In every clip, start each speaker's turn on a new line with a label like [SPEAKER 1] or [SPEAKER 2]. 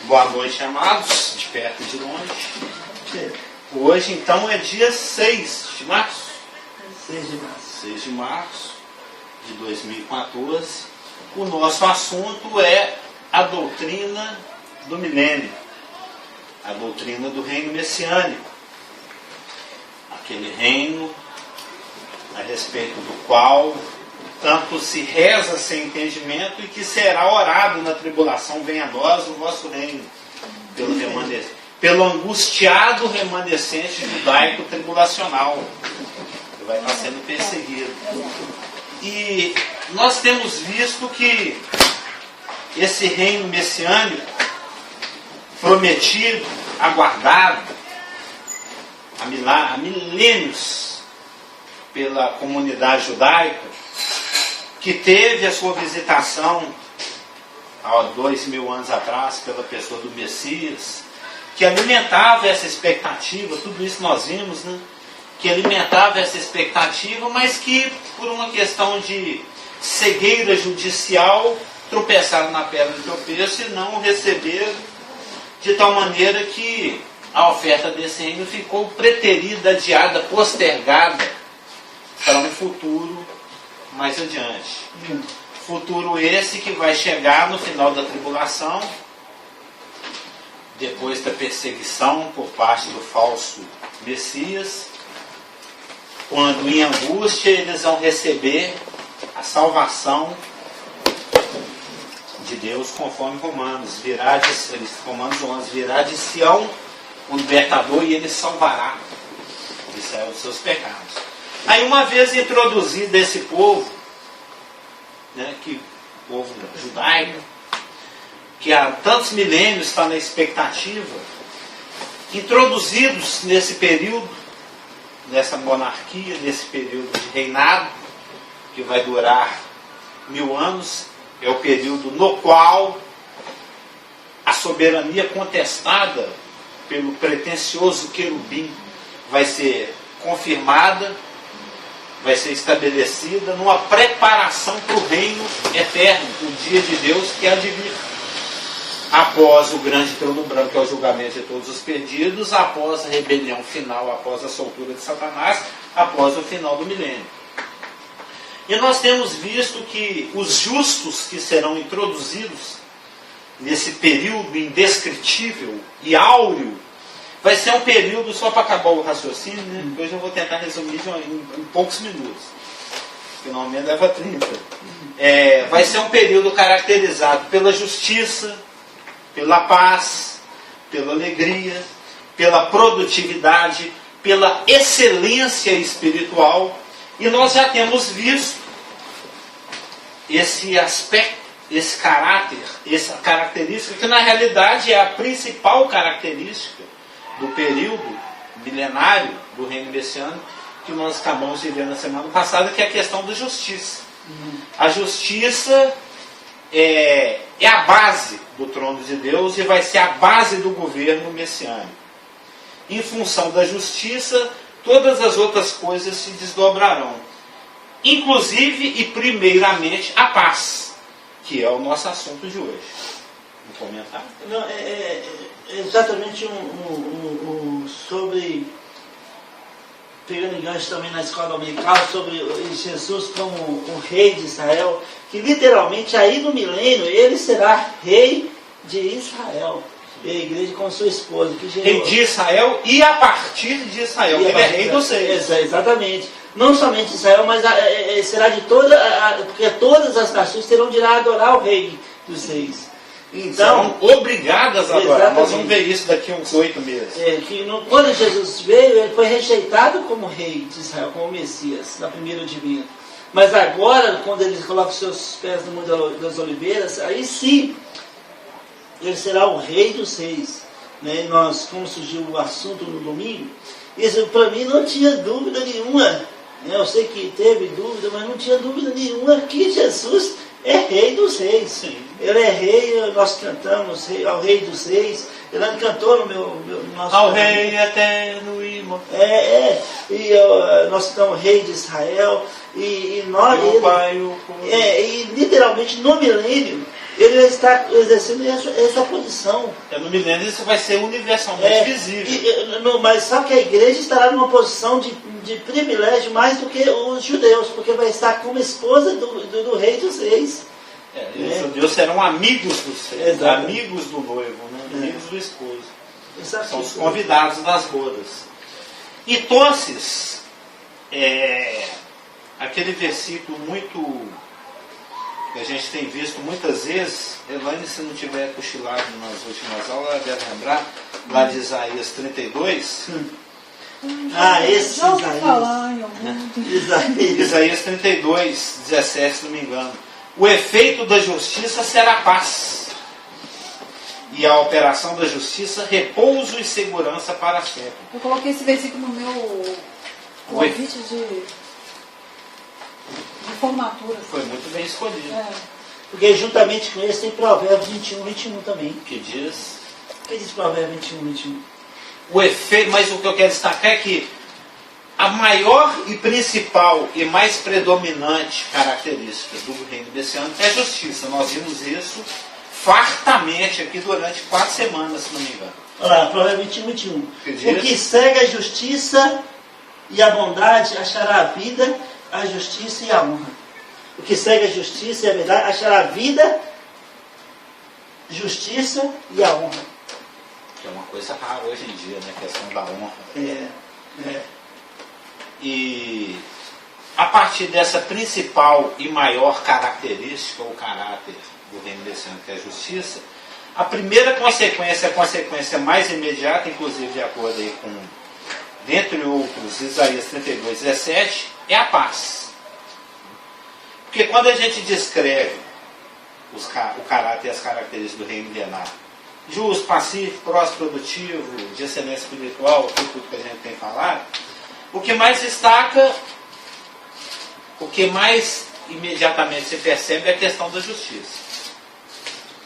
[SPEAKER 1] Boa noite, amados, de perto e de longe. Hoje, então, é dia 6 de março. 6 de março de 2014. O nosso assunto é a doutrina do milênio, a doutrina do reino messiânico. Aquele reino a respeito do qual tanto se reza sem entendimento e que será orado na tribulação: venha a nós o vosso reino, pelo angustiado remanescente judaico tribulacional, que vai estar sendo perseguido. E nós temos visto que esse reino messiânico, prometido, aguardado há milênios pela comunidade judaica, que teve a sua visitação há 2000 anos atrás pela pessoa do Messias, que alimentava essa expectativa, tudo isso nós vimos, né? Que alimentava essa expectativa, mas que por uma questão de cegueira judicial tropeçaram na pedra de tropeço e não receberam, de tal maneira que a oferta desse reino ficou preterida, adiada, postergada para um futuro mais adiante. Futuro esse que vai chegar no final da tribulação, depois da perseguição por parte do falso Messias, quando em angústia eles vão receber a salvação de Deus, conforme Romanos 11, virá de Sião o libertador e ele salvará Israel dos seus pecados. Aí, uma vez introduzido esse povo, né, que o povo judaico, que há tantos milênios está na expectativa, introduzidos nesse período, nessa monarquia, nesse período de reinado, que vai durar 1000 anos, é o período no qual a soberania contestada pelo pretensioso querubim vai ser confirmada, vai ser estabelecida numa preparação para o reino eterno, o dia de Deus que há de vir. Após o grande trono branco, que é o julgamento de todos os perdidos, após a rebelião final, após a soltura de Satanás, após o final do milênio. E nós temos visto que os justos que serão introduzidos nesse período indescritível e áureo, vai ser um período, só para acabar o raciocínio, né? Hoje eu vou tentar resumir em poucos minutos, que normalmente leva 30. Vai ser um período caracterizado pela justiça, pela paz, pela alegria, pela produtividade, pela excelência espiritual. E nós já temos visto esse aspecto, esse caráter, essa característica, que na realidade é a principal característica do período milenário do reino messiânico, que nós acabamos de ver na semana passada, que é a questão da justiça. A justiça é a base do trono de Deus e vai ser a base do governo messiânico. Em função da justiça, todas as outras coisas se desdobrarão, inclusive e primeiramente a paz, que é o nosso assunto de hoje. Um comentário?
[SPEAKER 2] Não, exatamente sobre, pegando enganche também na escola dominical, sobre Jesus como o rei de Israel, que literalmente aí no milênio ele será rei de Israel. E a igreja com sua esposa.
[SPEAKER 1] Rei de Israel e a partir de Israel. Ele é rei dos seis.
[SPEAKER 2] Exatamente. Não somente Israel, mas será de porque todas as nações terão de ir adorar o rei dos reis.
[SPEAKER 1] Então, obrigadas a adorar. Nós vamos ver isso daqui a uns 8 meses.
[SPEAKER 2] Quando Jesus veio, ele foi rejeitado como rei de Israel, como Messias, na primeira advento. Mas agora, quando ele coloca os seus pés no Monte das Oliveiras, aí sim, ele será o rei dos reis. Né? Nós, como surgiu o assunto no domingo, isso para mim não tinha dúvida nenhuma. Né? Eu sei que teve dúvida, mas não tinha dúvida nenhuma que Jesus é rei dos reis. Sim. Ele é rei, nós cantamos ao rei dos reis. Ele cantou no nosso...
[SPEAKER 1] Ao rei eterno e imortal.
[SPEAKER 2] E nós cantamos rei de Israel. E nós... e literalmente no milênio, ele está exercendo essa posição.
[SPEAKER 1] No milênio isso vai ser universalmente visível.
[SPEAKER 2] Mas só que a igreja estará numa posição de privilégio mais do que os judeus, porque vai estar como esposa do rei dos reis.
[SPEAKER 1] Os judeus serão amigos dos reis,
[SPEAKER 2] Exato.
[SPEAKER 1] amigos do noivo, né? Amigos do esposo.
[SPEAKER 2] Exato.
[SPEAKER 1] São os convidados das bodas. Então, aquele versículo muito que a gente tem visto muitas vezes, Elaine, se não tiver cochilado nas últimas aulas, ela deve lembrar, lá de Isaías 32.
[SPEAKER 2] Esse
[SPEAKER 3] já ouvi falar em algum.
[SPEAKER 1] Isaías 32, 17, se não me engano. O efeito da justiça será paz, e a operação da justiça, repouso e segurança para sempre.
[SPEAKER 3] Eu coloquei esse versículo no meu convite de formatura.
[SPEAKER 1] Foi muito bem escolhido.
[SPEAKER 2] Porque juntamente com esse tem Provérbios 21, 21 também.
[SPEAKER 1] Que diz?
[SPEAKER 2] O que diz Provérbios 21, 21?
[SPEAKER 1] O efeito, mas o que eu quero destacar é que a maior e principal e mais predominante característica do reino desse ano é a justiça. Nós vimos isso fartamente aqui durante 4 semanas, se não me engano.
[SPEAKER 2] Olha lá, Provérbios 21, 21.
[SPEAKER 1] Que diz?
[SPEAKER 2] O que segue a justiça e a bondade achará a vida, a justiça e a honra. O que segue a justiça e a verdade achará a vida, justiça e a honra.
[SPEAKER 1] Que é uma coisa rara hoje em dia, né? A questão da honra. E a partir dessa principal e maior característica, ou caráter do reino desse ano, que é a justiça, a primeira consequência, a consequência mais imediata, inclusive de acordo aí com, dentre outros, Isaías 32, 17, é a paz. Porque quando a gente descreve o caráter e as características do reino milenar, justo, pacífico, próspero, produtivo, de excelência espiritual, tudo que a gente tem falado, o que mais destaca, o que mais imediatamente se percebe é a questão da justiça.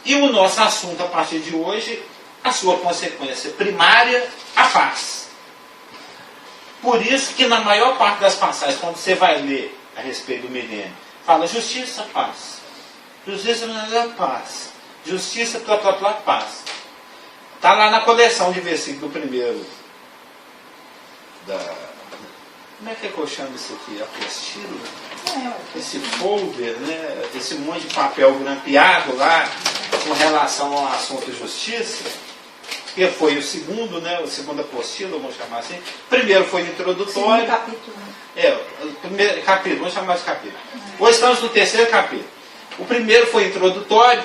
[SPEAKER 1] E o nosso assunto a partir de hoje, a sua consequência primária, a paz. Por isso que na maior parte das passagens, quando você vai ler a respeito do milênio, fala justiça, paz. Justiça, paz. Justiça, paz. Está lá na coleção de versículo primeiro como é que eu chamo isso aqui? Apostila? Esse folder, né? Esse monte de papel grampeado lá com relação ao assunto justiça, que foi o segundo, né? O segundo apostila, vamos chamar assim. Primeiro foi introdutório.
[SPEAKER 3] Segundo capítulo.
[SPEAKER 1] O primeiro capítulo, vamos chamar de capítulo. Hoje estamos no terceiro capítulo. O primeiro foi introdutório,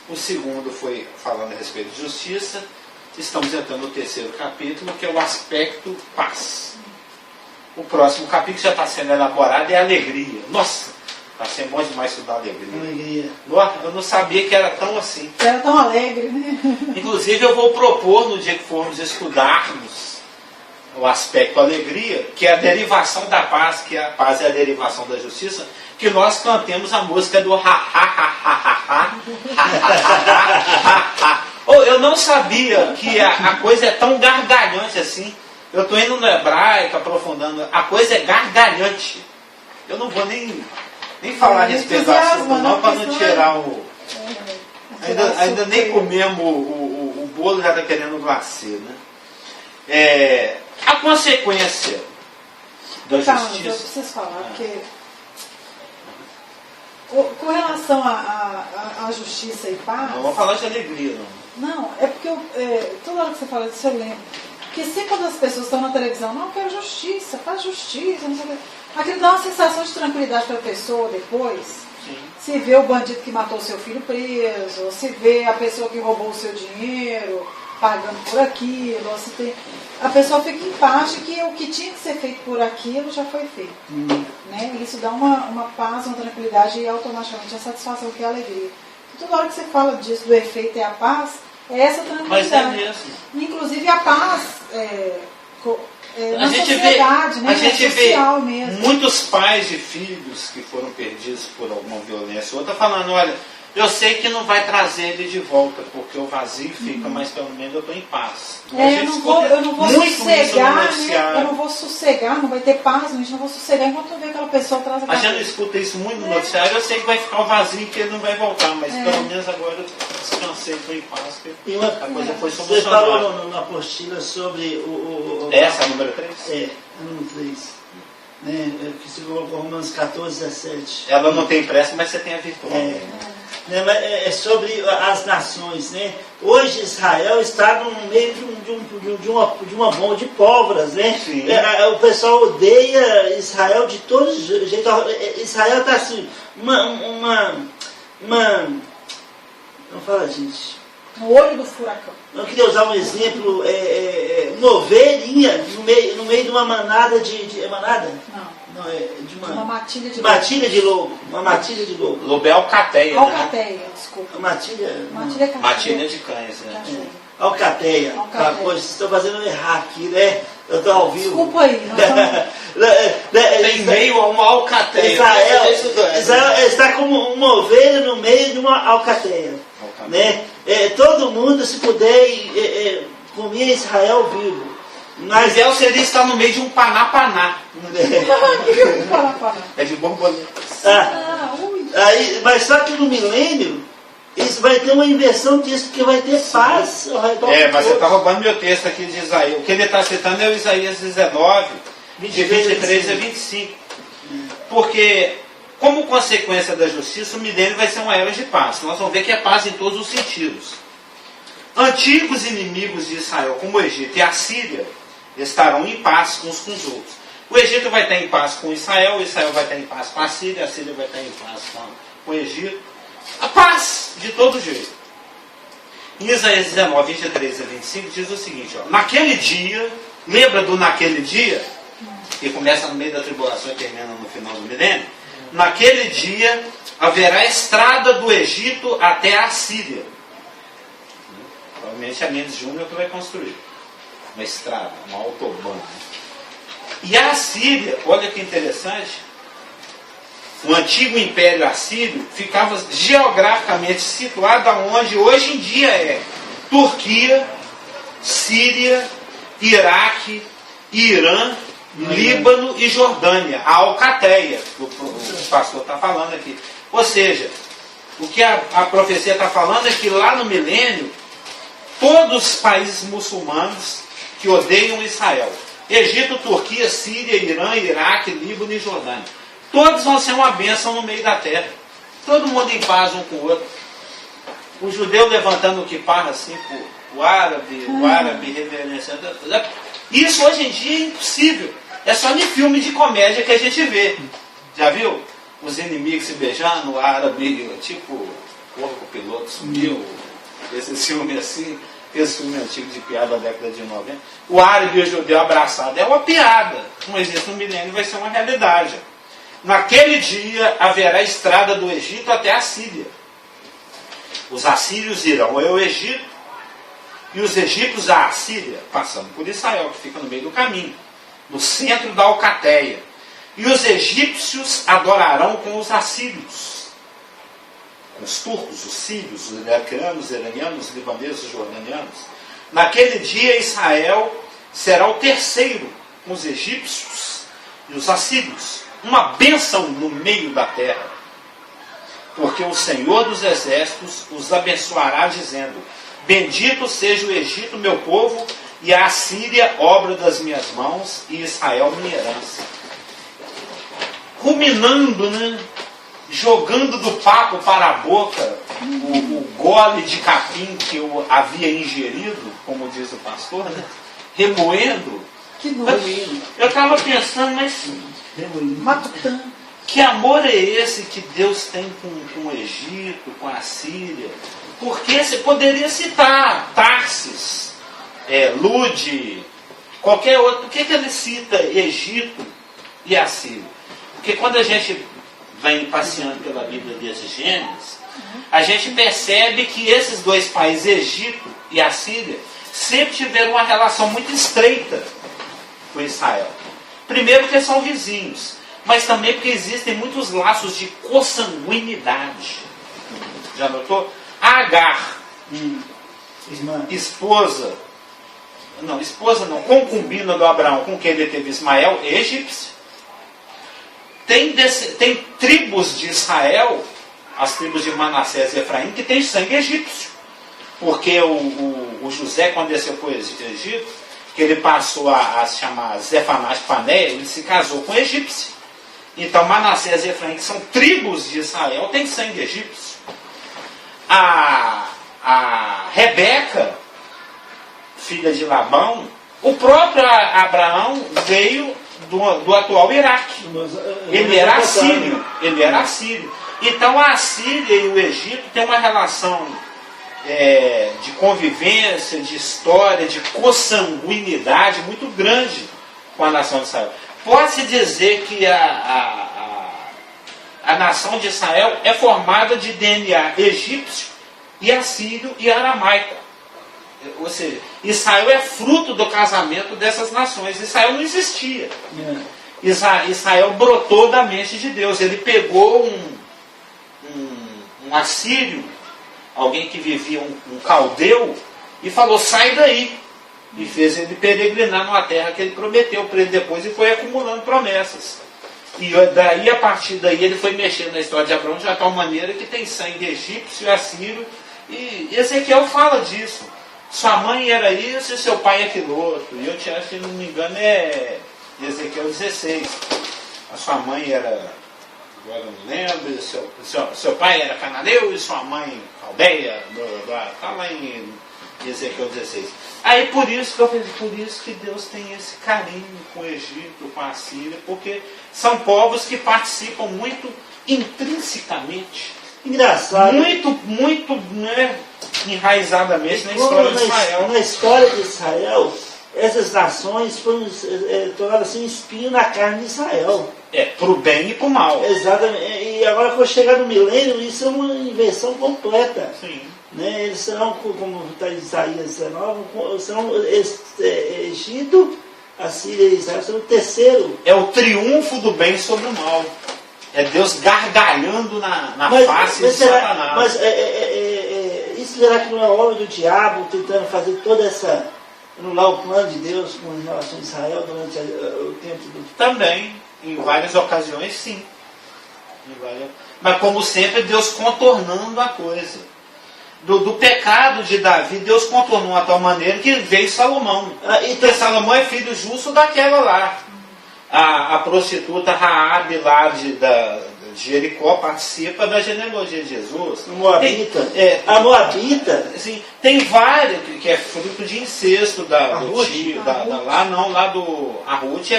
[SPEAKER 1] o segundo foi falando a respeito de justiça. Estamos entrando no terceiro capítulo, que é o aspecto paz. O próximo capítulo já está sendo elaborado é alegria. Nossa, está sendo bom demais estudar alegria. Eu não sabia que era tão assim.
[SPEAKER 3] Era tão alegre, né?
[SPEAKER 1] Inclusive eu vou propor no dia que formos estudarmos o aspecto alegria, que é a derivação da paz, que a paz é a derivação da justiça, que nós cantemos a música do eu não sabia que a coisa é tão gargalhante assim. Eu estou indo no hebraico, aprofundando. A coisa é gargalhante. Eu não vou nem falar a respeito do assunto, não, para não tirar o... Ainda nem comemos o bolo, já está querendo glacê, né? A consequência da justiça...
[SPEAKER 3] Eu preciso falar, porque... Com relação à justiça e paz...
[SPEAKER 1] Não vamos falar de alegria, não.
[SPEAKER 3] Não, é porque toda hora que você fala disso eu lembro. Porque sempre quando as pessoas estão na televisão, não, eu quero justiça, faz justiça, não sei o que. Aquilo dá uma sensação de tranquilidade para a pessoa depois.
[SPEAKER 1] Sim.
[SPEAKER 3] Se vê o bandido que matou seu filho preso, se vê a pessoa que roubou o seu dinheiro, pagando por aquilo, ou se tem... a pessoa fica em paz de que o que tinha que ser feito por aquilo já foi feito. Né? Isso dá uma paz, uma tranquilidade e automaticamente a satisfação, que é a alegria. Toda hora que você fala disso, do efeito é a paz, é essa tranquilidade.
[SPEAKER 1] Mas é mesmo.
[SPEAKER 3] Inclusive a paz na
[SPEAKER 1] gente
[SPEAKER 3] sociedade, né?
[SPEAKER 1] A gente
[SPEAKER 3] social
[SPEAKER 1] vê
[SPEAKER 3] mesmo.
[SPEAKER 1] muitos pais de filhos que foram perdidos por alguma violência ou outra falando, olha, Eu sei que não vai trazer ele de volta, porque o vazio fica, mas pelo menos eu estou em paz.
[SPEAKER 3] Eu não vou sossegar, né? Eu não vou sossegar, não vai ter paz, a gente não vou sossegar enquanto eu ver aquela pessoa atrás da
[SPEAKER 1] A gente escuta isso muito no noticiário, eu sei que vai ficar o vazio, que ele não vai voltar, mas pelo menos agora eu descansei, estou em paz, que a coisa foi
[SPEAKER 2] Você
[SPEAKER 1] solucionada.
[SPEAKER 2] falou na apostila sobre
[SPEAKER 1] Essa é a número 3?
[SPEAKER 2] É, número 3. Né, que se colocou Romanos 14, 17.
[SPEAKER 1] Ela não tem pressa, mas você tem a virtude.
[SPEAKER 2] Né, mas é sobre as nações, né? Hoje Israel está no meio de uma bomba de pólvoras, né? O pessoal odeia Israel de todo jeito. Israel está assim, não fala, gente.
[SPEAKER 3] No olho do furacão.
[SPEAKER 2] Eu queria usar um exemplo, uma ovelhinha no meio de uma manada de manada? Não, de uma matilha de lobo. Uma matilha de lobo.
[SPEAKER 1] Lobo é alcateia,
[SPEAKER 3] alcateia, né? Desculpa.
[SPEAKER 1] Matilha de cães, né?
[SPEAKER 2] Alcateia. Poxa, vocês estão fazendo errar aqui, né? Eu estou ao vivo.
[SPEAKER 3] Desculpa aí.
[SPEAKER 1] Tem meio a uma alcateia.
[SPEAKER 2] Israel está como uma ovelha no meio de uma alcateia. Né? Todo mundo, se puder, comia Israel vivo.
[SPEAKER 1] Mas ideal seria estar no meio de um paná-paná. É de borboleta.
[SPEAKER 2] Mas só que no milênio, isso vai ter uma inversão disso, porque vai ter paz ao redor.
[SPEAKER 1] Mas você está roubando meu texto aqui de Isaías. O que ele está citando é o Isaías 19, de 23 a 25. Porque, como consequência da justiça, o milênio vai ser uma era de paz. Nós vamos ver que é paz em todos os sentidos. Antigos inimigos de Israel, como o Egito e a Síria, estarão em paz uns com os outros. O Egito vai estar em paz com Israel vai estar em paz com a Síria vai estar em paz com o Egito. A paz, de todo jeito. Em Isaías 19, 23 a 25, diz o seguinte, naquele dia, lembra do naquele dia, que começa no meio da tribulação e termina no final do milênio? Naquele dia haverá estrada do Egito até a Síria. Provavelmente a Mendes Júnior que vai construir uma estrada, uma autobahn. E a Síria, olha que interessante, o antigo Império Assírio ficava geograficamente situado onde hoje em dia é Turquia, Síria, Iraque, Irã, Líbano e Jordânia, a Alcateia, o pastor está falando aqui. Ou seja, o que a profecia está falando é que lá no milênio, todos os países muçulmanos que odeiam Israel, Egito, Turquia, Síria, Irã, Iraque, Líbano e Jordânia, todos vão ser uma bênção no meio da terra. Todo mundo em paz um com o outro. O judeu levantando o kippah assim, o árabe reverenciando. Isso hoje em dia é impossível. É só em filme de comédia que a gente vê. Já viu? Os inimigos se beijando, o árabe, tipo, Porco Piloto sumiu. Esse filme assim, esse filme antigo de piada da década de 90. O árabe e o judeu abraçado. É uma piada. Mas isso no milênio vai ser uma realidade. Naquele dia haverá estrada do Egito até a Síria. Os assírios irão ao Egito e os egípcios à Síria, passando por Israel, que fica no meio do caminho, no centro da Alcateia. E os egípcios adorarão com os assírios, com os turcos, os sírios, os iraquianos, os iranianos, os libaneses, os jordanianos. Naquele dia Israel será o terceiro com os egípcios e os assírios. Uma bênção no meio da terra. Porque o Senhor dos Exércitos os abençoará, dizendo: bendito seja o Egito, meu povo, e a Síria, obra das minhas mãos, e Israel, minha herança. Ruminando, né? Jogando do papo para a boca o gole de capim que eu havia ingerido, como diz o pastor, né? Remoendo.
[SPEAKER 3] Que nojo.
[SPEAKER 1] Eu estava pensando, mas
[SPEAKER 3] matutando.
[SPEAKER 1] Que amor é esse que Deus tem com o Egito, com a Síria? Porque você poderia citar Tarsis, Lude, qualquer outro. Por que ele cita Egito e a Síria? Porque quando a gente vem passeando pela Bíblia desde Gênesis, a gente percebe que esses dois países, Egito e a Síria, sempre tiveram uma relação muito estreita com Israel. Primeiro porque são vizinhos, mas também porque existem muitos laços de consanguinidade. Já notou? Agar,
[SPEAKER 2] Irmã.
[SPEAKER 1] esposa não, concubina do Abraão, com quem ele teve Ismael, egípcio. Tem tribos de Israel, as tribos de Manassés e Efraim, que tem sangue egípcio. Porque o José, quando desceu para o Egito, que ele passou a se chamar Zefanás Paneia, ele se casou com egípcio. Então Manassés e Efraim, que são tribos de Israel, tem sangue egípcio. A Rebeca, filha de Labão, o próprio Abraão veio do atual Iraque. Ele era assírio. Então a Assíria e o Egito têm uma relação de convivência, de história, de consanguinidade muito grande com a nação de Israel. Pode-se dizer que a nação de Israel é formada de DNA egípcio e assírio e aramaico. Ou seja, Israel é fruto do casamento dessas nações. Israel não existia. Israel brotou da mente de Deus. Ele pegou um assírio, alguém que vivia um caldeu, e falou, sai daí. E fez ele peregrinar numa terra que ele prometeu para ele depois e foi acumulando promessas. E daí, a partir daí, ele foi mexendo na história de Abraão de uma tal maneira que tem sangue egípcio e assírio. E Ezequiel fala disso. Sua mãe era isso e seu pai é aquilo outro. E eu te acho que, não me engano, é Ezequiel 16. A sua mãe era, agora não lembro, seu pai era cananeu e sua mãe caldeia. Está lá em Ezequiel 16. Aí por isso que Deus tem esse carinho com o Egito, com a Síria, porque são povos que participam muito intrinsecamente.
[SPEAKER 2] Engraçado.
[SPEAKER 1] Muito enraizadamente na história de Israel.
[SPEAKER 2] Na história de Israel, essas nações foram tornadas assim, espinho na carne de Israel.
[SPEAKER 1] Para o bem e para o mal.
[SPEAKER 2] Exatamente. E agora, quando chegar no milênio, isso é uma inversão completa.
[SPEAKER 1] Sim.
[SPEAKER 2] Né? Eles serão, como está em Isaías 19, serão Egito, Assíria e Israel, serão o terceiro.
[SPEAKER 1] É o triunfo do bem sobre o mal. É Deus gargalhando na face de Satanás.
[SPEAKER 2] Mas isso será que não é obra do diabo tentando fazer toda essa... anular o plano de Deus com relação a Israel durante o tempo do...
[SPEAKER 1] Também, em várias ocasiões, sim. Mas como sempre, Deus contornando a coisa. Do pecado de Davi, Deus contornou de tal maneira que veio Salomão. Porque Salomão é filho justo daquela lá. A prostituta Raabe lá de Jericó participa da genealogia de Jesus.
[SPEAKER 2] Moabita. A Moabita.
[SPEAKER 1] Assim, tem várias que é fruto de incesto do tio. A Ruth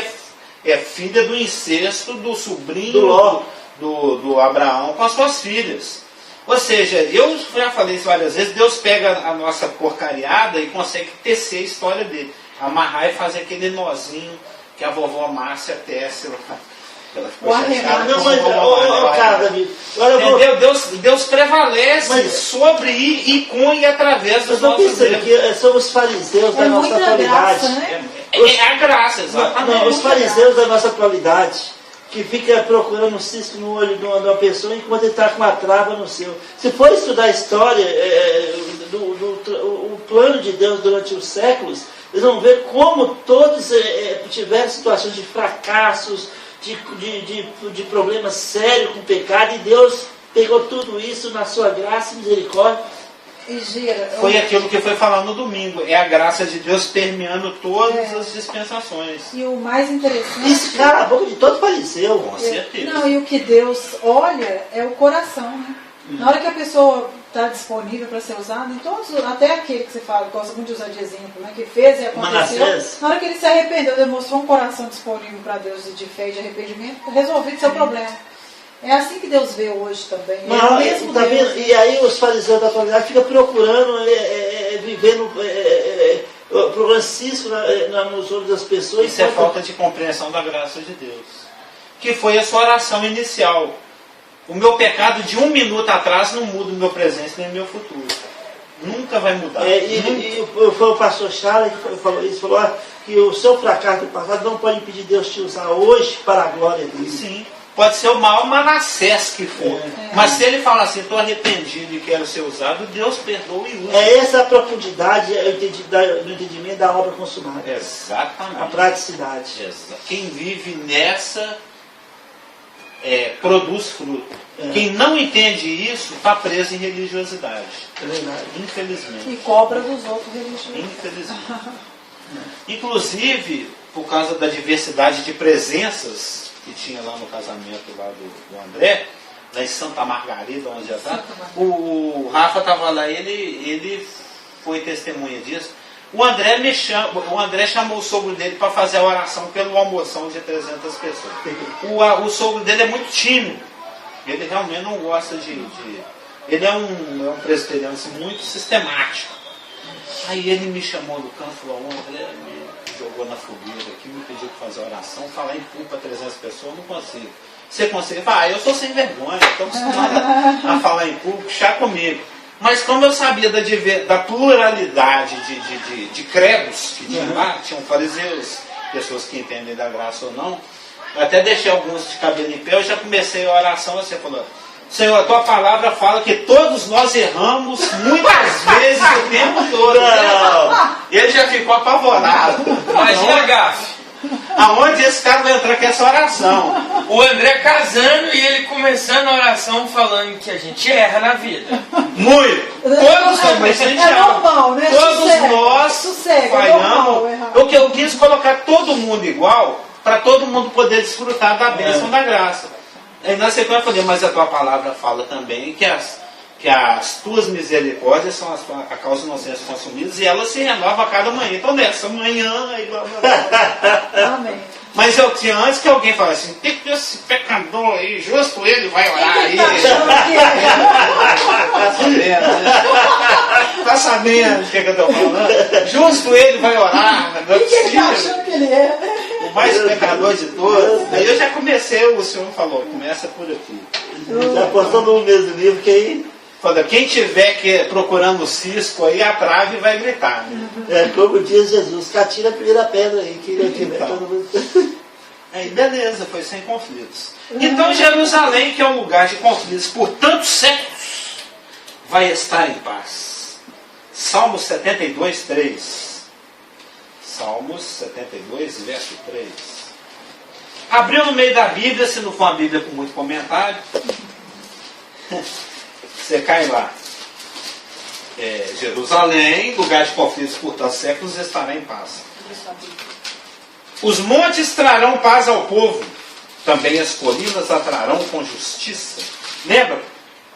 [SPEAKER 1] é filha do incesto do sobrinho do Abraão com as suas filhas. Ou seja, eu já falei isso várias vezes, Deus pega a nossa porcariada e consegue tecer a história dele. Amarrar e fazer aquele nozinho que a vovó Márcia tece. Ela ficou chateada com a
[SPEAKER 2] cara, Davi.
[SPEAKER 1] Deus prevalece sobre e com e através dos nossos erros.
[SPEAKER 2] Que somos fariseus da nossa atualidade.
[SPEAKER 3] Graça, né?
[SPEAKER 1] É a graça, exatamente.
[SPEAKER 2] Os fariseus da nossa atualidade, que fica procurando um cisco no olho de uma pessoa enquanto ele está com uma trava no seu. Se for estudar a história, o plano de Deus durante os séculos, eles vão ver como todos tiveram situações de fracassos, de problemas sérios com o pecado, e Deus pegou tudo isso na sua graça e misericórdia.
[SPEAKER 1] Foi aquilo que foi falado no domingo. É a graça de Deus permeando todas as dispensações.
[SPEAKER 3] E o mais interessante...
[SPEAKER 2] Isso cala a boca de todo fariseu.
[SPEAKER 1] Com certeza.
[SPEAKER 3] Não, e o que Deus olha é o coração, né? Na hora que a pessoa está disponível para ser usada, então, até aquele que você fala, gosta muito de usar de exemplo, né? Que fez e aconteceu.
[SPEAKER 2] Manassés.
[SPEAKER 3] Na hora que ele se arrependeu, demonstrou um coração disponível para Deus de fé e de arrependimento, resolvido seu problema. É assim que Deus vê hoje também.
[SPEAKER 2] Não, e aí os fariseus da atualidade ficam procurando vivendo procurando cisco nos olhos das pessoas.
[SPEAKER 1] Isso é falta de compreensão da graça de Deus. Que foi a sua oração inicial. O meu pecado de 1 minuto atrás não muda o meu presente nem o meu futuro. Nunca vai mudar.
[SPEAKER 2] Foi o pastor Charles que falou isso, falou que o seu fracasso do passado não pode impedir Deus te usar hoje para a glória dele.
[SPEAKER 1] Sim. Pode ser o maior Manassés que for. Mas se ele fala assim, estou arrependido e quero ser usado, Deus perdoa e usa.
[SPEAKER 2] É essa a profundidade do entendimento da obra consumada.
[SPEAKER 1] Exatamente.
[SPEAKER 2] A praticidade.
[SPEAKER 1] Quem vive nessa produz fruto. Quem não entende isso está preso em religiosidade.
[SPEAKER 2] É verdade.
[SPEAKER 1] Infelizmente.
[SPEAKER 3] E cobra dos outros religiosos.
[SPEAKER 1] Infelizmente. Inclusive, por causa da diversidade de presenças que tinha lá no casamento lá do André, lá em Santa Margarida, onde já está, o Rafa estava lá, ele foi testemunha disso. O André chamou o sogro dele para fazer a oração pelo almoção de 300 pessoas. O sogro dele é muito tímido. Ele realmente não gosta ele é um presbiteriano assim, muito sistemático. Aí ele me chamou no canto e falou, André me jogou na fogueira aqui, me pediu para fazer oração, falar em público para 300 pessoas, eu não consigo. Você consegue? Eu sou sem vergonha, estou acostumado a falar em público, chá comigo. Mas como eu sabia da pluralidade de credos que tinha lá, tinham fariseus, pessoas que entendem da graça ou não, eu até deixei alguns de cabelo em pé, eu já comecei a oração, você falou, Senhor, a tua palavra fala que todos nós erramos muitas vezes o tempo todo. Não. Ele já ficou apavorado.
[SPEAKER 4] Imagina a gafe.
[SPEAKER 1] Aonde esse cara vai entrar com essa oração?
[SPEAKER 4] O André casando e ele começando a oração falando que a gente erra na vida.
[SPEAKER 1] Muito. Todos nós,
[SPEAKER 3] normal, né?
[SPEAKER 1] Todos nós falhamos. O que eu quis colocar todo mundo igual, para todo mundo poder desfrutar da bênção da graça. Aí na sequência eu falei, mas a tua palavra fala também que as tuas misericórdias são a causa de inocência consumidas e elas se renovam a cada manhã. Então nessa manhã, aí blá blá blá.
[SPEAKER 3] Amém.
[SPEAKER 1] Mas eu tinha antes que alguém falasse assim, tem que esse pecador aí, justo ele vai orar aí. Tá sabendo o que eu estou falando? Justo ele vai orar.
[SPEAKER 3] O que ele está achando que ele é?
[SPEAKER 1] O mais pecador de todos. Aí eu já comecei, o senhor falou, começa por aqui.
[SPEAKER 2] Já postou no mesmo livro que aí.
[SPEAKER 1] Quem estiver procurando o cisco aí, a trave vai gritar. Né?
[SPEAKER 2] Como diz Jesus, catira a primeira pedra aí, que ele tiver todo mundo.
[SPEAKER 1] Aí beleza, foi sem conflitos. Então Jerusalém, que é um lugar de conflitos por tantos séculos, vai estar em paz. Salmos 72, 3. Salmos 72, verso 3. Abriu no meio da Bíblia, se não for uma Bíblia com muito comentário, você cai lá. Jerusalém, lugar de conflitos por tantos séculos, estará em paz. Os montes trarão paz ao povo, também as colinas a trarão com justiça. Lembra?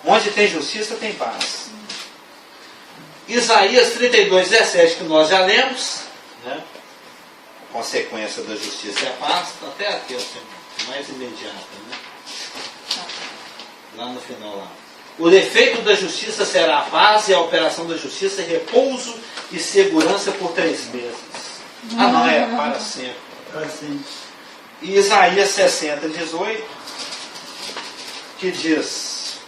[SPEAKER 1] Onde tem justiça, tem paz. Isaías 32, 17, que nós já lemos, né? A consequência da justiça é a paz, até aqui, mais imediata, né? Lá no final, lá. O defeito da justiça será a paz e a operação da justiça repouso e segurança por 3 meses. Não é para sempre.
[SPEAKER 2] Assim.
[SPEAKER 1] E Isaías 60, 18, que diz: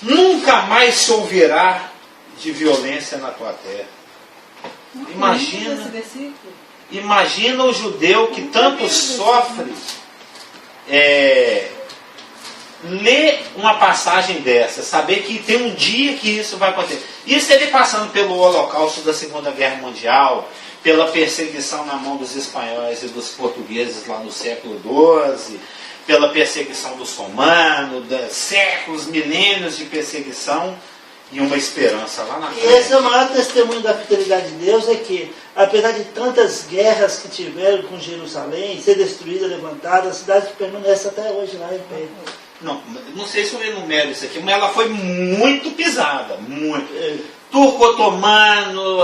[SPEAKER 1] nunca mais se ouvirá de violência na tua terra. Imagina o judeu que tanto sofre ler uma passagem dessa, saber que tem um dia que isso vai acontecer. Isso ele passando pelo holocausto da Segunda Guerra Mundial, pela perseguição na mão dos espanhóis e dos portugueses lá no século XII, pela perseguição dos romanos, séculos, milênios de perseguição e uma esperança lá na frente.
[SPEAKER 2] E esse é o maior testemunho da fidelidade de Deus, é que, apesar de tantas guerras que tiveram com Jerusalém, ser destruída, levantada, a cidade permanece até hoje lá em pé.
[SPEAKER 1] Não sei se eu enumero isso aqui, mas ela foi muito pisada, muito. Turco-otomano,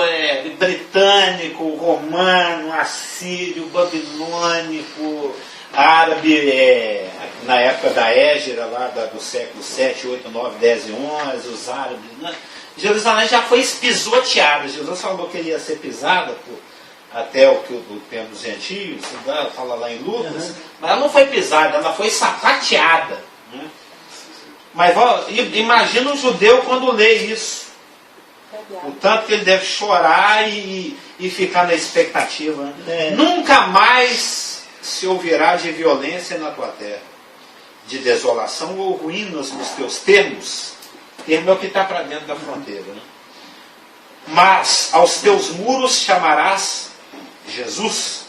[SPEAKER 1] britânico, romano, assírio, babilônico, árabe, na época da Égira, lá do século 7, 8, 9, 10 e 11, os árabes. Né? Jerusalém já foi pisoteada. Jesus falou que ia ser pisada até o tempo dos gentios, fala lá em Lucas, mas ela não foi pisada, ela foi sapateada. Né? Mas imagina um judeu quando lê isso. O tanto que ele deve chorar e ficar na expectativa. Né? Nunca mais se ouvirá de violência na tua terra, de desolação ou ruínas nos teus termos. Termo é o que está para dentro da fronteira, né? Mas aos teus muros chamarás Jesus,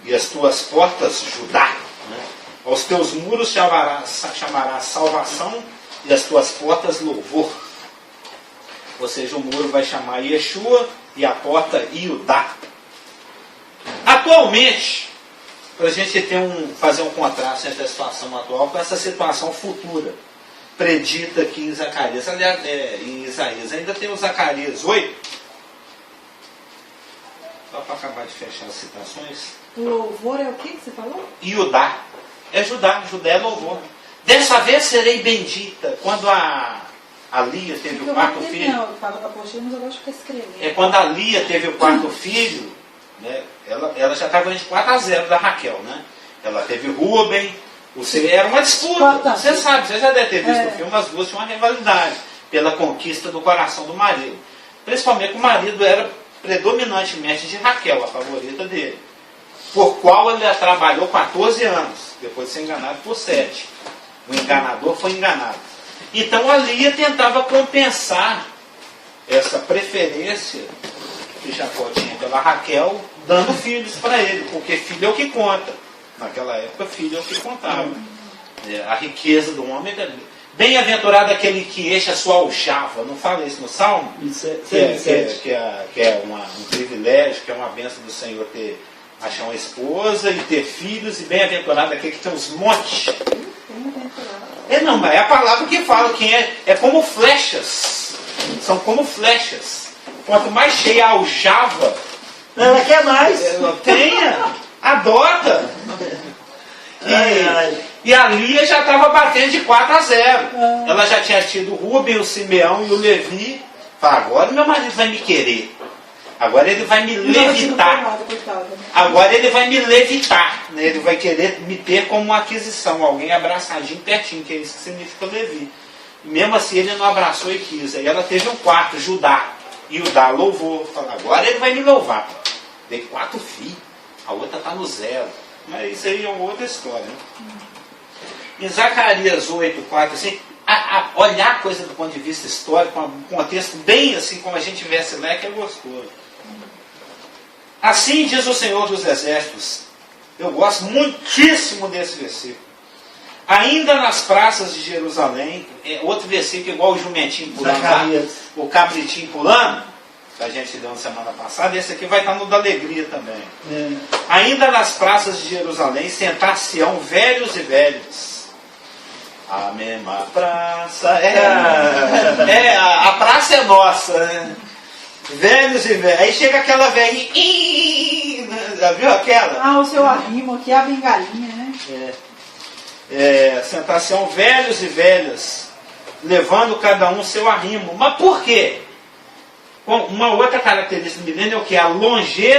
[SPEAKER 1] e as tuas portas Judá. Né? Aos teus muros chamarás salvação, e as tuas portas louvor. Ou seja, o muro vai chamar Yeshua e a porta Iudá. Atualmente, para a gente fazer um contraste entre a situação atual com essa situação futura, predita aqui em Zacarias, aliás, em Isaías. Ainda tem o Zacarias 8, só para acabar de fechar as citações.
[SPEAKER 3] O louvor é o que você falou?
[SPEAKER 1] Iudá. É Judá, Judá é louvor. Dessa vez serei bendita. Quando a Lia teve o quarto filho.
[SPEAKER 3] Não, eu falo da apostila, mas eu gosto de escrever.
[SPEAKER 1] É quando a Lia teve o quarto filho, né, ela já estava de 4-0 da Raquel, né? Ela teve Rúben, era uma disputa. Você sabe, você já deve ter visto o filme, as duas tinham uma rivalidade pela conquista do coração do marido. Principalmente que o marido era predominantemente de Raquel, a favorita dele, por qual ele trabalhou 14 anos, depois de ser enganado por 7. O enganador foi enganado. Então a Lia tentava compensar essa preferência que Jacó tinha pela Raquel, dando filhos para ele, porque filho é o que conta. Naquela época, filho é o que contava. A riqueza do homem é... Bem-aventurado aquele que enche a sua aljava. Não fala isso no Salmo? Que é um privilégio, que é uma bênção do Senhor achar uma esposa e ter filhos, e bem-aventurado aquele que tem uns montes. Não, mas é a palavra que fala que é como flechas. São como flechas. Quanto mais cheia a aljava,
[SPEAKER 2] ela quer mais.
[SPEAKER 1] Tenha, adota. E a Lia já estava batendo de 4-0. Ela já tinha tido o Rubem, o Simeão e o Levi. Fala, agora meu marido vai me querer. Agora ele vai me levitar. Agora ele vai me levitar. Né? Ele vai querer me ter como uma aquisição. Alguém abraçadinho pertinho, que é isso que significa Levi. E mesmo assim ele não abraçou e quis. Aí ela teve um quarto, Judá. E Judá louvou. Fala, agora ele vai me louvar. Dei 4 filhos. A outra está no 0. Mas isso aí é uma outra história. Né? Em Zacarias 8, 4, assim, olhar a coisa do ponto de vista histórico, um contexto bem assim, como a gente tivesse lá, que é gostoso. Assim diz o Senhor dos Exércitos. Eu gosto muitíssimo desse versículo. Ainda nas praças de Jerusalém, outro versículo igual o jumentinho pulando lá, o cabritinho pulando, que a gente deu na semana passada, esse aqui vai estar no da alegria também. Ainda nas praças de Jerusalém, sentar-se-ão velhos e velhos. A mesma praça a praça é nossa, né? Velhos e velhos. Aí chega aquela velhinha, já viu aquela?
[SPEAKER 3] O seu arrimo aqui, a bengalinha, né?
[SPEAKER 1] Sentar-se-ão velhos e velhas, levando cada um seu arrimo. Mas por quê? Uma outra característica do milênio é o que? A longe.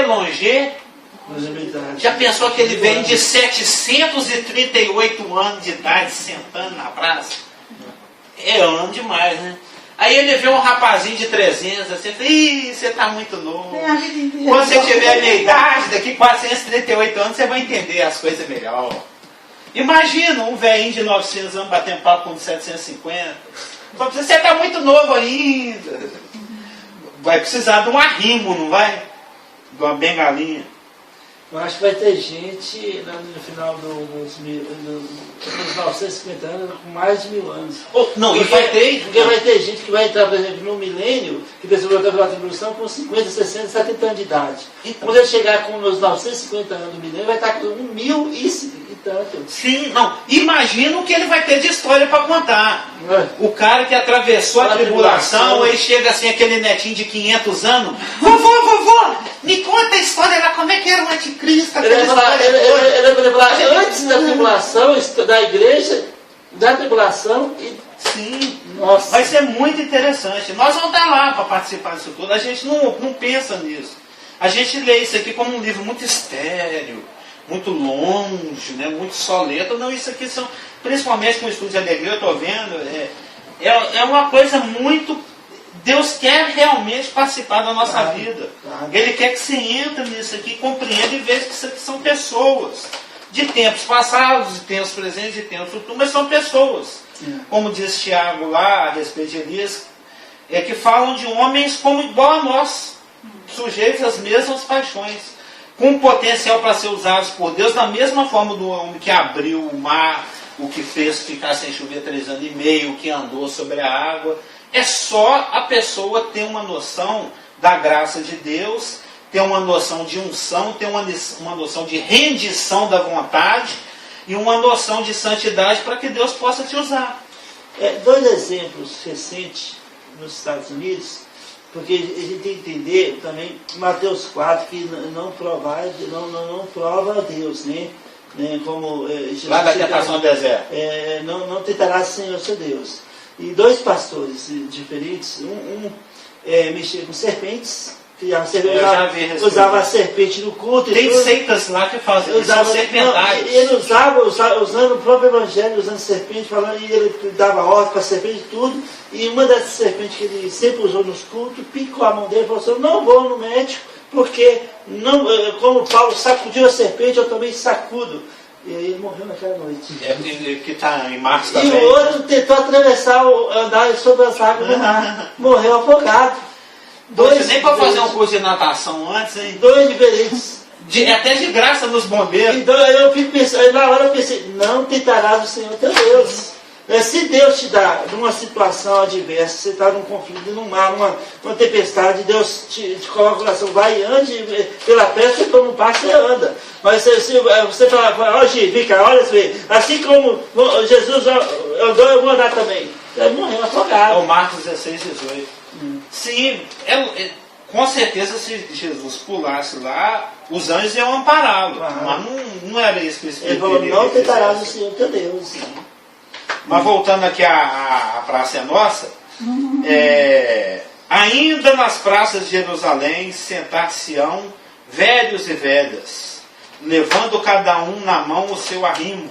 [SPEAKER 1] Já pensou que ele vem de 738 anos de idade sentando na praça? É ano demais, né? Aí ele vê um rapazinho de 300, assim, você está muito novo. Quando você tiver a minha idade, daqui 438 anos, você vai entender as coisas melhor. Imagina um velhinho de 900 anos batendo papo com 750. Você está muito novo ainda. Vai precisar de um arrimo, não vai? De uma bengalinha.
[SPEAKER 2] Eu acho que vai ter gente no final dos 950 anos com mais de 1000 anos.
[SPEAKER 1] Não, e vai ter.
[SPEAKER 2] Porque vai ter gente que vai entrar, por exemplo, no milênio, que pensou que vai ter uma tribulação com 50, 60, 70 anos de idade. Então, quando ele chegar com os 950 anos do milênio, vai estar com 1000 e tanto.
[SPEAKER 1] Sim, não. Imagina o que ele vai ter de história para contar. O cara que atravessou a tribulação, aí chega assim, aquele netinho de 500 anos. Vovô, me conta a história lá, como é que era o anticristo.
[SPEAKER 2] Ele vai falar antes da tribulação, da igreja, da tribulação e...
[SPEAKER 1] Sim,
[SPEAKER 2] nossa.
[SPEAKER 1] Vai ser muito interessante. Nós vamos estar lá para participar disso tudo. A gente não pensa nisso. A gente lê isso aqui como um livro muito estéril, muito longe, né, muito soleto. Não, isso aqui são, principalmente com o estudo de alegria, eu estou vendo, é uma coisa muito Deus quer realmente participar da nossa
[SPEAKER 2] Claro,
[SPEAKER 1] vida.
[SPEAKER 2] claro.
[SPEAKER 1] Ele quer que você entre nisso aqui, compreenda e veja que isso aqui são pessoas. De tempos passados, de tempos presentes, de tempos futuros, mas são pessoas. Como diz Tiago lá a respeito de Elias, é que falam de homens como igual a nós, sujeitos às mesmas paixões, com potencial para ser usados por Deus, da mesma forma do homem que abriu o mar, o que fez ficar sem chover 3 anos e meio, o que andou sobre a água. É só a pessoa ter uma noção da graça de Deus, ter uma noção de unção, ter uma noção de rendição da vontade e uma noção de santidade para que Deus possa te usar.
[SPEAKER 2] 2 exemplos recentes nos Estados Unidos, porque a gente tem que entender também Mateus 4, que não prova Deus, né? Como Jesus
[SPEAKER 1] Lá da tentação do deserto.
[SPEAKER 2] não tentarás o Senhor seu Deus. E 2 pastores diferentes, mexia com serpentes, que usava a serpente no culto.
[SPEAKER 1] Tem seitas lá que fazem isso, serpentários.
[SPEAKER 2] Ele usava, usando o próprio evangelho, usando serpente, falando, e ele dava ordem para a serpente e tudo. E uma dessas serpentes que ele sempre usou nos cultos, picou a mão dele e falou assim: eu não vou no médico, porque não, como Paulo sacudiu a serpente, eu também sacudo. E aí ele morreu naquela noite.
[SPEAKER 1] Que está em Marcos
[SPEAKER 2] E
[SPEAKER 1] também.
[SPEAKER 2] o outro tentou atravessar, andar sobre as águas do mar. Morreu afogado.
[SPEAKER 1] Nem para fazer um curso de natação antes, hein?
[SPEAKER 2] 2 diferentes.
[SPEAKER 1] Até de graça nos bombeiros.
[SPEAKER 2] Então aí eu fico pensando, na hora eu pensei, não tentarás o Senhor teu Deus. Se Deus te dá numa situação adversa, você está num conflito, num mar, numa tempestade, Deus te coloca o coração, vai e ande pela pressa, você toma um passo e anda. Mas você fala, ó Gi, vem cá, olha assim como Jesus andou, eu vou andar também. Ele morreu afogado.
[SPEAKER 1] É o Marcos 16, 18. Sim, com certeza se Jesus pulasse lá, os anjos iam ampará-lo. Mas não era isso que o Espírito
[SPEAKER 2] ele falou, não tentarás o Senhor teu Deus.
[SPEAKER 1] Mas voltando aqui à Praça é Nossa, ainda nas praças de Jerusalém sentar-se-ão velhos e velhas, levando cada um na mão o seu arrimo,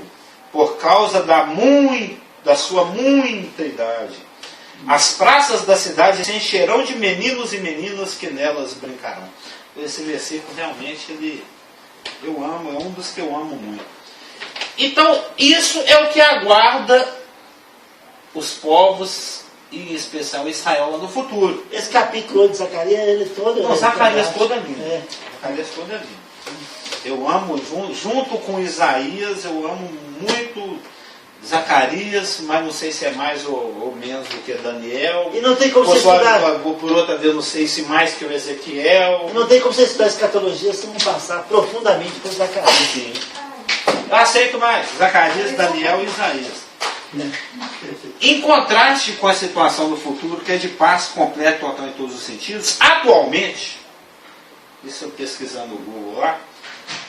[SPEAKER 1] por causa da sua muita idade. As praças da cidade se encherão de meninos e meninas que nelas brincarão. Esse versículo realmente eu amo, é um dos que eu amo muito. Então, isso é o que aguarda os povos, e em especial Israel, lá no futuro.
[SPEAKER 2] Esse capítulo de Zacarias, ele todo...
[SPEAKER 1] Não, Zacarias todo é lindo. Zacarias todo é lindo. Eu amo, junto com Isaías, eu amo muito Zacarias, mas não sei se é mais ou menos do que Daniel.
[SPEAKER 2] E não tem como você estudar...
[SPEAKER 1] Por outra vez, não sei se mais que o Ezequiel.
[SPEAKER 2] Não tem como você estudar escatologia sem não passar profundamente por Zacarias.
[SPEAKER 1] Sim. Eu aceito mais Zacarias, Daniel e Isaías. Em contraste com a situação do futuro, que é de paz completa, total em todos os sentidos, atualmente, isso eu pesquisando no Google lá,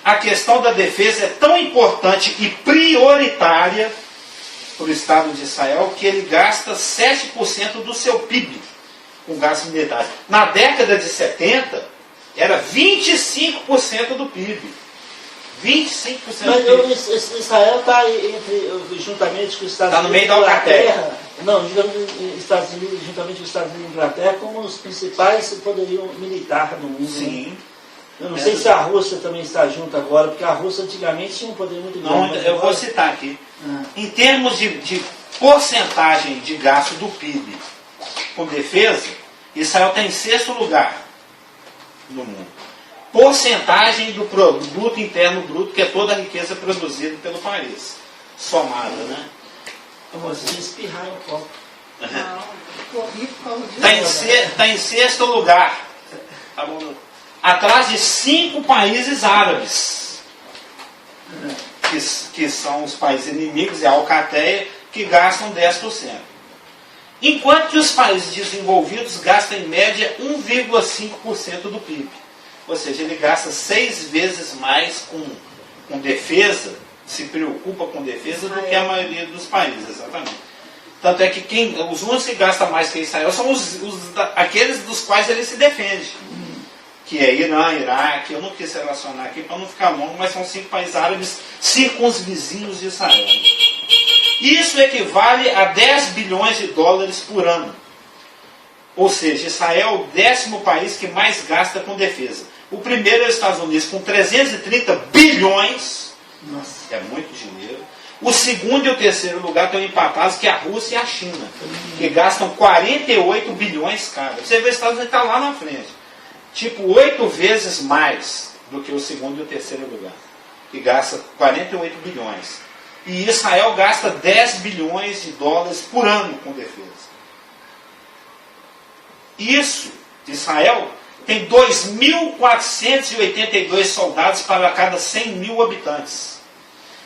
[SPEAKER 1] a questão da defesa é tão importante e prioritária para o Estado de Israel que ele gasta 7% do seu PIB com gasto militar. Na década de 70, era 25% do PIB. 25%
[SPEAKER 2] Mas Israel está juntamente com os Estados Unidos.
[SPEAKER 1] Está no meio da Alcateia.
[SPEAKER 2] Não, Estados Unidos, juntamente com os Estados Unidos e Inglaterra, como os principais poderiam militar no mundo.
[SPEAKER 1] Sim.
[SPEAKER 2] Né? Eu não sei se a Rússia também está junto agora, porque a Rússia antigamente tinha um poder muito grande.
[SPEAKER 1] Não, eu vou citar aqui. Em termos de porcentagem de gasto do PIB com defesa, Israel está em 6º lugar no mundo. Porcentagem do produto interno bruto, que é toda a riqueza produzida pelo país, somada, né?
[SPEAKER 2] Eu vou espirrar um pouco.
[SPEAKER 1] Está em 6º lugar, atrás de 5 países árabes, que são os países inimigos, e a Alcateia, que gastam 10%. Enquanto que os países desenvolvidos gastam em média 1,5% do PIB. Ou seja, ele gasta 6 vezes mais com defesa, se preocupa com defesa, do que a maioria dos países, exatamente. Tanto é que os únicos que gastam mais que Israel são aqueles dos quais ele se defende. Que é Irã, Iraque, eu não quis relacionar aqui para não ficar longo, mas são 5 países árabes circunvizinhos de Israel. Isso equivale a 10 bilhões de dólares por ano. Ou seja, Israel é o 10º país que mais gasta com defesa. O primeiro é os Estados Unidos, com 330 bilhões.
[SPEAKER 2] Nossa.
[SPEAKER 1] É muito dinheiro. O segundo e o terceiro lugar estão empatados, que é a Rússia e a China, que gastam 48 bilhões cada. Você vê que os Estados Unidos está lá na frente. Tipo, 8 vezes mais do que o segundo e o terceiro lugar, que gasta 48 bilhões. E Israel gasta 10 bilhões de dólares por ano com defesa. Isso, Israel tem 2.482 soldados para cada 100 mil habitantes.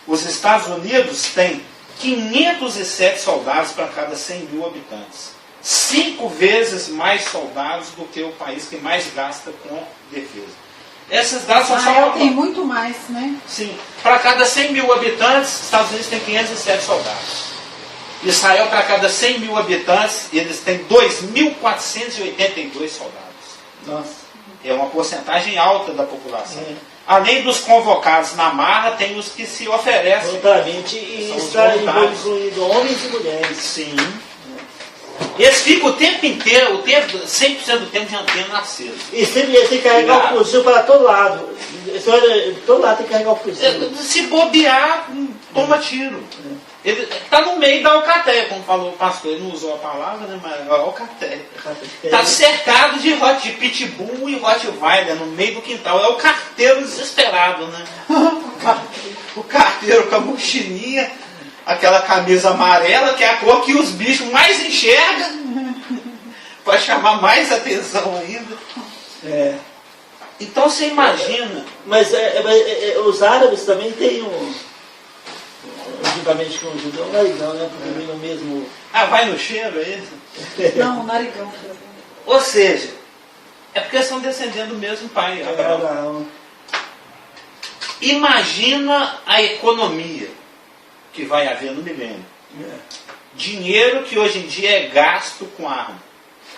[SPEAKER 1] Os Estados Unidos têm 507 soldados para cada 100 mil habitantes. 5 vezes mais soldados do que o país que mais gasta com defesa. Esses dados são só...
[SPEAKER 3] Israel tem muito mais, né?
[SPEAKER 1] Sim. Para cada 100 mil habitantes, os Estados Unidos têm 507 soldados. Israel, para cada 100 mil habitantes, eles têm 2.482 soldados.
[SPEAKER 2] Nossa.
[SPEAKER 1] É uma porcentagem alta da população.
[SPEAKER 2] É.
[SPEAKER 1] Além dos convocados na marra, tem os que se oferecem.
[SPEAKER 2] Voluntariamente, e
[SPEAKER 1] São os
[SPEAKER 2] está
[SPEAKER 1] voluntários.
[SPEAKER 2] incluindo homens e mulheres.
[SPEAKER 1] Sim. Eles ficam o tempo inteiro, 100% do tempo de antena acesa.
[SPEAKER 2] E sempre tem que carregar o fuzil para todo lado. Você olha, todo lado tem que carregar o fuzil.
[SPEAKER 1] Se bobear, toma tiro. Ele está no meio da alcateia, como falou o pastor. Ele não usou a palavra, né, mas é alcateia. Está cercado de pitbull e rottweiler no meio do quintal. É o carteiro desesperado, né? O carteiro com a mochilinha, aquela camisa amarela, que é a cor que os bichos mais enxergam, para chamar mais atenção ainda.
[SPEAKER 2] É.
[SPEAKER 1] Então você imagina.
[SPEAKER 2] Mas os árabes também têm juntamente com o judeu, não, né? Porque vem no mesmo.
[SPEAKER 1] Ah, vai no cheiro, é isso?
[SPEAKER 3] Não, narigão.
[SPEAKER 1] Ou seja, é porque estão descendendo do mesmo pai, Abraão. Imagina a economia que vai haver no milênio. Dinheiro que hoje em dia é gasto com arma.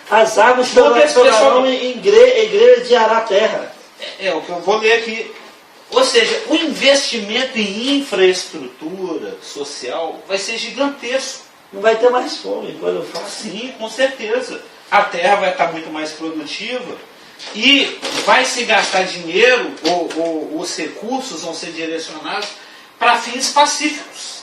[SPEAKER 2] As águas tornarão em igreja de arar terra.
[SPEAKER 1] É o que eu vou ler aqui. Ou seja, o investimento em infraestrutura social vai ser gigantesco.
[SPEAKER 2] Não vai ter mais fome quando eu faço.
[SPEAKER 1] Sim, com certeza. A terra vai estar muito mais produtiva e vai se gastar dinheiro, ou os recursos vão ser direcionados para fins pacíficos.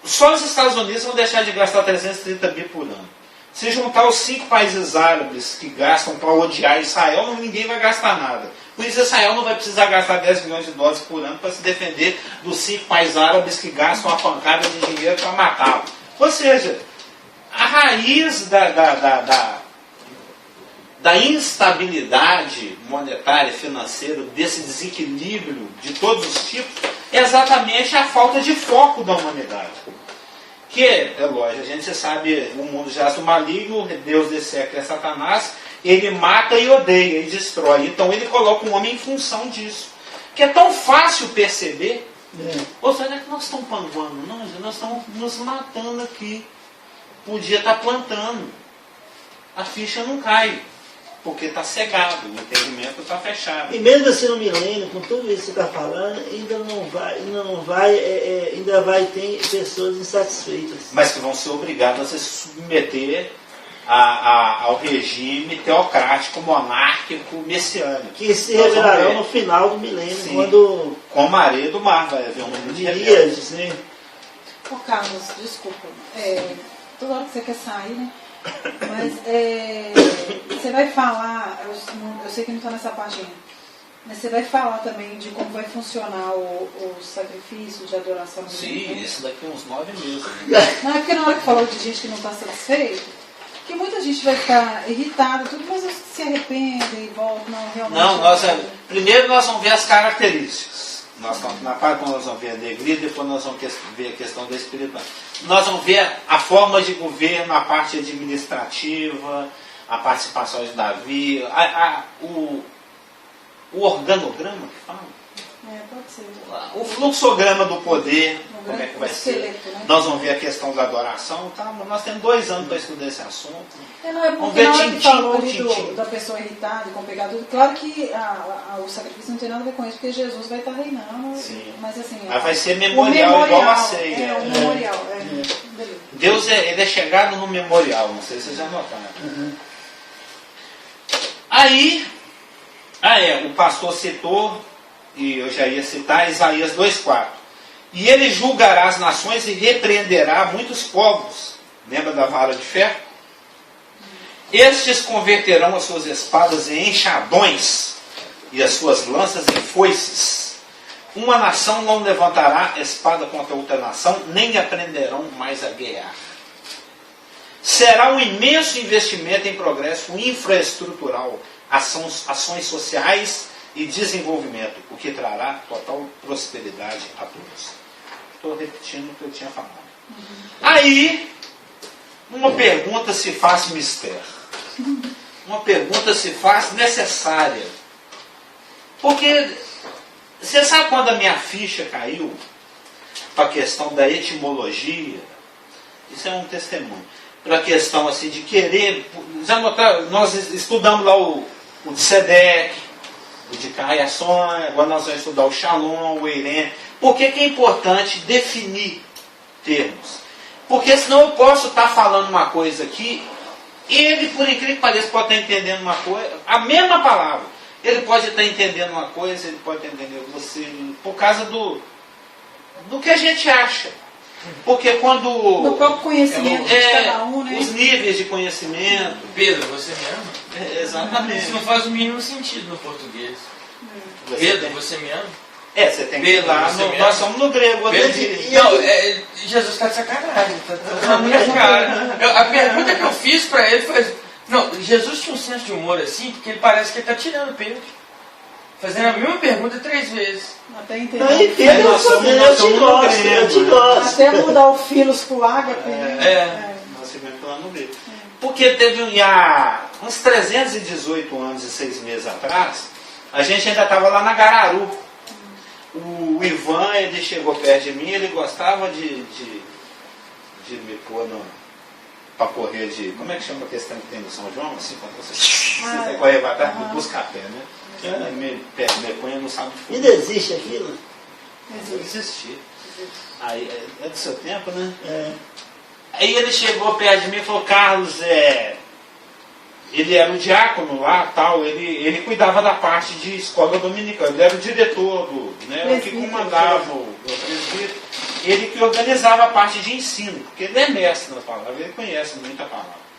[SPEAKER 1] Só os Estados Unidos vão deixar de gastar 330 bi por ano. Se juntar os 5 países árabes que gastam para odiar Israel, ninguém vai gastar nada. Por isso Israel não vai precisar gastar 10 milhões de dólares por ano para se defender dos 5 países árabes que gastam a pancada de dinheiro para matá-lo. Ou seja, a raiz da instabilidade monetária, financeira, desse desequilíbrio de todos os tipos, é exatamente a falta de foco da humanidade. Que, é lógico, a gente sabe, o mundo jaz do maligno, Deus desse século é Satanás, ele mata e odeia e destrói. Então ele coloca o homem em função disso. Que é tão fácil perceber. Ou seja, não é que nós estamos panguando, não, nós estamos nos matando aqui. Podia estar plantando. A ficha não cai. Porque está cegado, o entendimento está fechado.
[SPEAKER 2] E mesmo assim no milênio, com tudo isso que você está falando, ainda vai ter pessoas insatisfeitas.
[SPEAKER 1] Mas que vão ser obrigadas a se submeter ao regime teocrático, monárquico, messiânico.
[SPEAKER 2] Que se revelarão no final do milênio,
[SPEAKER 1] sim,
[SPEAKER 2] quando...
[SPEAKER 1] como a areia do mar vai haver um mundo de
[SPEAKER 2] rebeldes, sim.
[SPEAKER 3] Ô Carlos, desculpa. Toda hora que você quer sair, né? Mas você vai falar, eu sei que não está nessa página, mas você vai falar também de como vai funcionar o sacrifício de adoração.
[SPEAKER 1] Sim, isso daqui uns 9 meses.
[SPEAKER 3] Não é porque na hora que falou de gente que não está satisfeita, que muita gente vai ficar irritada, tudo, mas se arrepende e volta, não, realmente.
[SPEAKER 1] Não, primeiro nós vamos ver as características. Na parte quando nós vamos ver a alegria, depois nós vamos ver a questão da espiritualidade. Nós vamos ver a forma de governo, a parte administrativa, a participação de Davi, o organograma que fala.
[SPEAKER 3] Pode ser.
[SPEAKER 1] O fluxograma do poder, como é que vai
[SPEAKER 3] esqueleto,
[SPEAKER 1] ser.
[SPEAKER 3] né?
[SPEAKER 1] Nós vamos ver a questão da adoração. Tá? Nós temos 2 anos para estudar esse assunto.
[SPEAKER 3] Não, é porque na hora que falou ali da pessoa irritada e com pecado, claro que o sacrifício não tem nada a ver com isso, porque Jesus vai estar reinando.
[SPEAKER 1] Sim.
[SPEAKER 3] Mas assim,
[SPEAKER 1] vai ser memorial igual a ceia.
[SPEAKER 3] O memorial, beleza.
[SPEAKER 1] Deus ele é chegado no memorial, não sei se vocês já notaram. Aí, o pastor citou, e eu já ia citar, Isaías 2,4. E ele julgará as nações e repreenderá muitos povos. Lembra da vara de ferro? Estes converterão as suas espadas em enxadões e as suas lanças em foices. Uma nação não levantará espada contra outra nação, nem aprenderão mais a guerrear. Será um imenso investimento em progresso infraestrutural, ações sociais e desenvolvimento, o que trará total prosperidade a todos. Estou repetindo o que eu tinha falado. Aí, uma pergunta se faz mistério. Uma pergunta se faz necessária. Porque, você sabe quando a minha ficha caiu para a questão da etimologia? Isso é um testemunho. Para a questão assim, de querer... Já notaram, nós estudamos lá o Tzedek, o de Carriação, agora nós vamos estudar o Shalom, o Eirene. Por que é importante definir termos? Porque senão eu posso estar falando uma coisa aqui, e ele, por incrível que pareça, pode estar entendendo uma coisa, a mesma palavra. Ele pode estar entendendo uma coisa, ele pode entender você, por causa do que a gente acha. Porque quando...
[SPEAKER 3] Do próprio conhecimento de cada um, né?
[SPEAKER 1] Os níveis de conhecimento.
[SPEAKER 4] Pedro, você me ama?
[SPEAKER 1] Exatamente.
[SPEAKER 4] Isso não faz o mínimo sentido no português. Pedro, você me ama?
[SPEAKER 1] Você tem que ir lá, nós somos no grego.
[SPEAKER 4] Jesus está de sacanagem, tá na minha cara. A pergunta que eu fiz para ele foi... Não, Jesus tinha um senso de humor assim, porque ele parece que ele está tirando Pedro. Fazendo a mesma pergunta 3 vezes.
[SPEAKER 3] Até entender.
[SPEAKER 2] Não, entendo, eu te gosto.
[SPEAKER 3] Até mudar o filos pro ágape.
[SPEAKER 1] Nós tivemos lá no grego. Porque teve há uns 318 anos e 6 meses atrás, a gente ainda estava lá na Gararu. O Ivan, ele chegou perto de mim, ele gostava de me pôr para correr de... Como é que chama a questão que tem no São João? Assim, quando você correr para trás, busca-pé, né? Aí me põe no sábado de
[SPEAKER 2] futebol. Ainda existe aquilo?
[SPEAKER 1] Existia. Aí, é do seu tempo, né? Aí ele chegou perto de mim e falou, Carlos, ele era o diácono lá, tal, ele cuidava da parte de escola dominicana, ele era o diretor o que comandava o presbítero, ele que organizava a parte de ensino, porque ele é mestre na palavra, ele conhece muita palavra.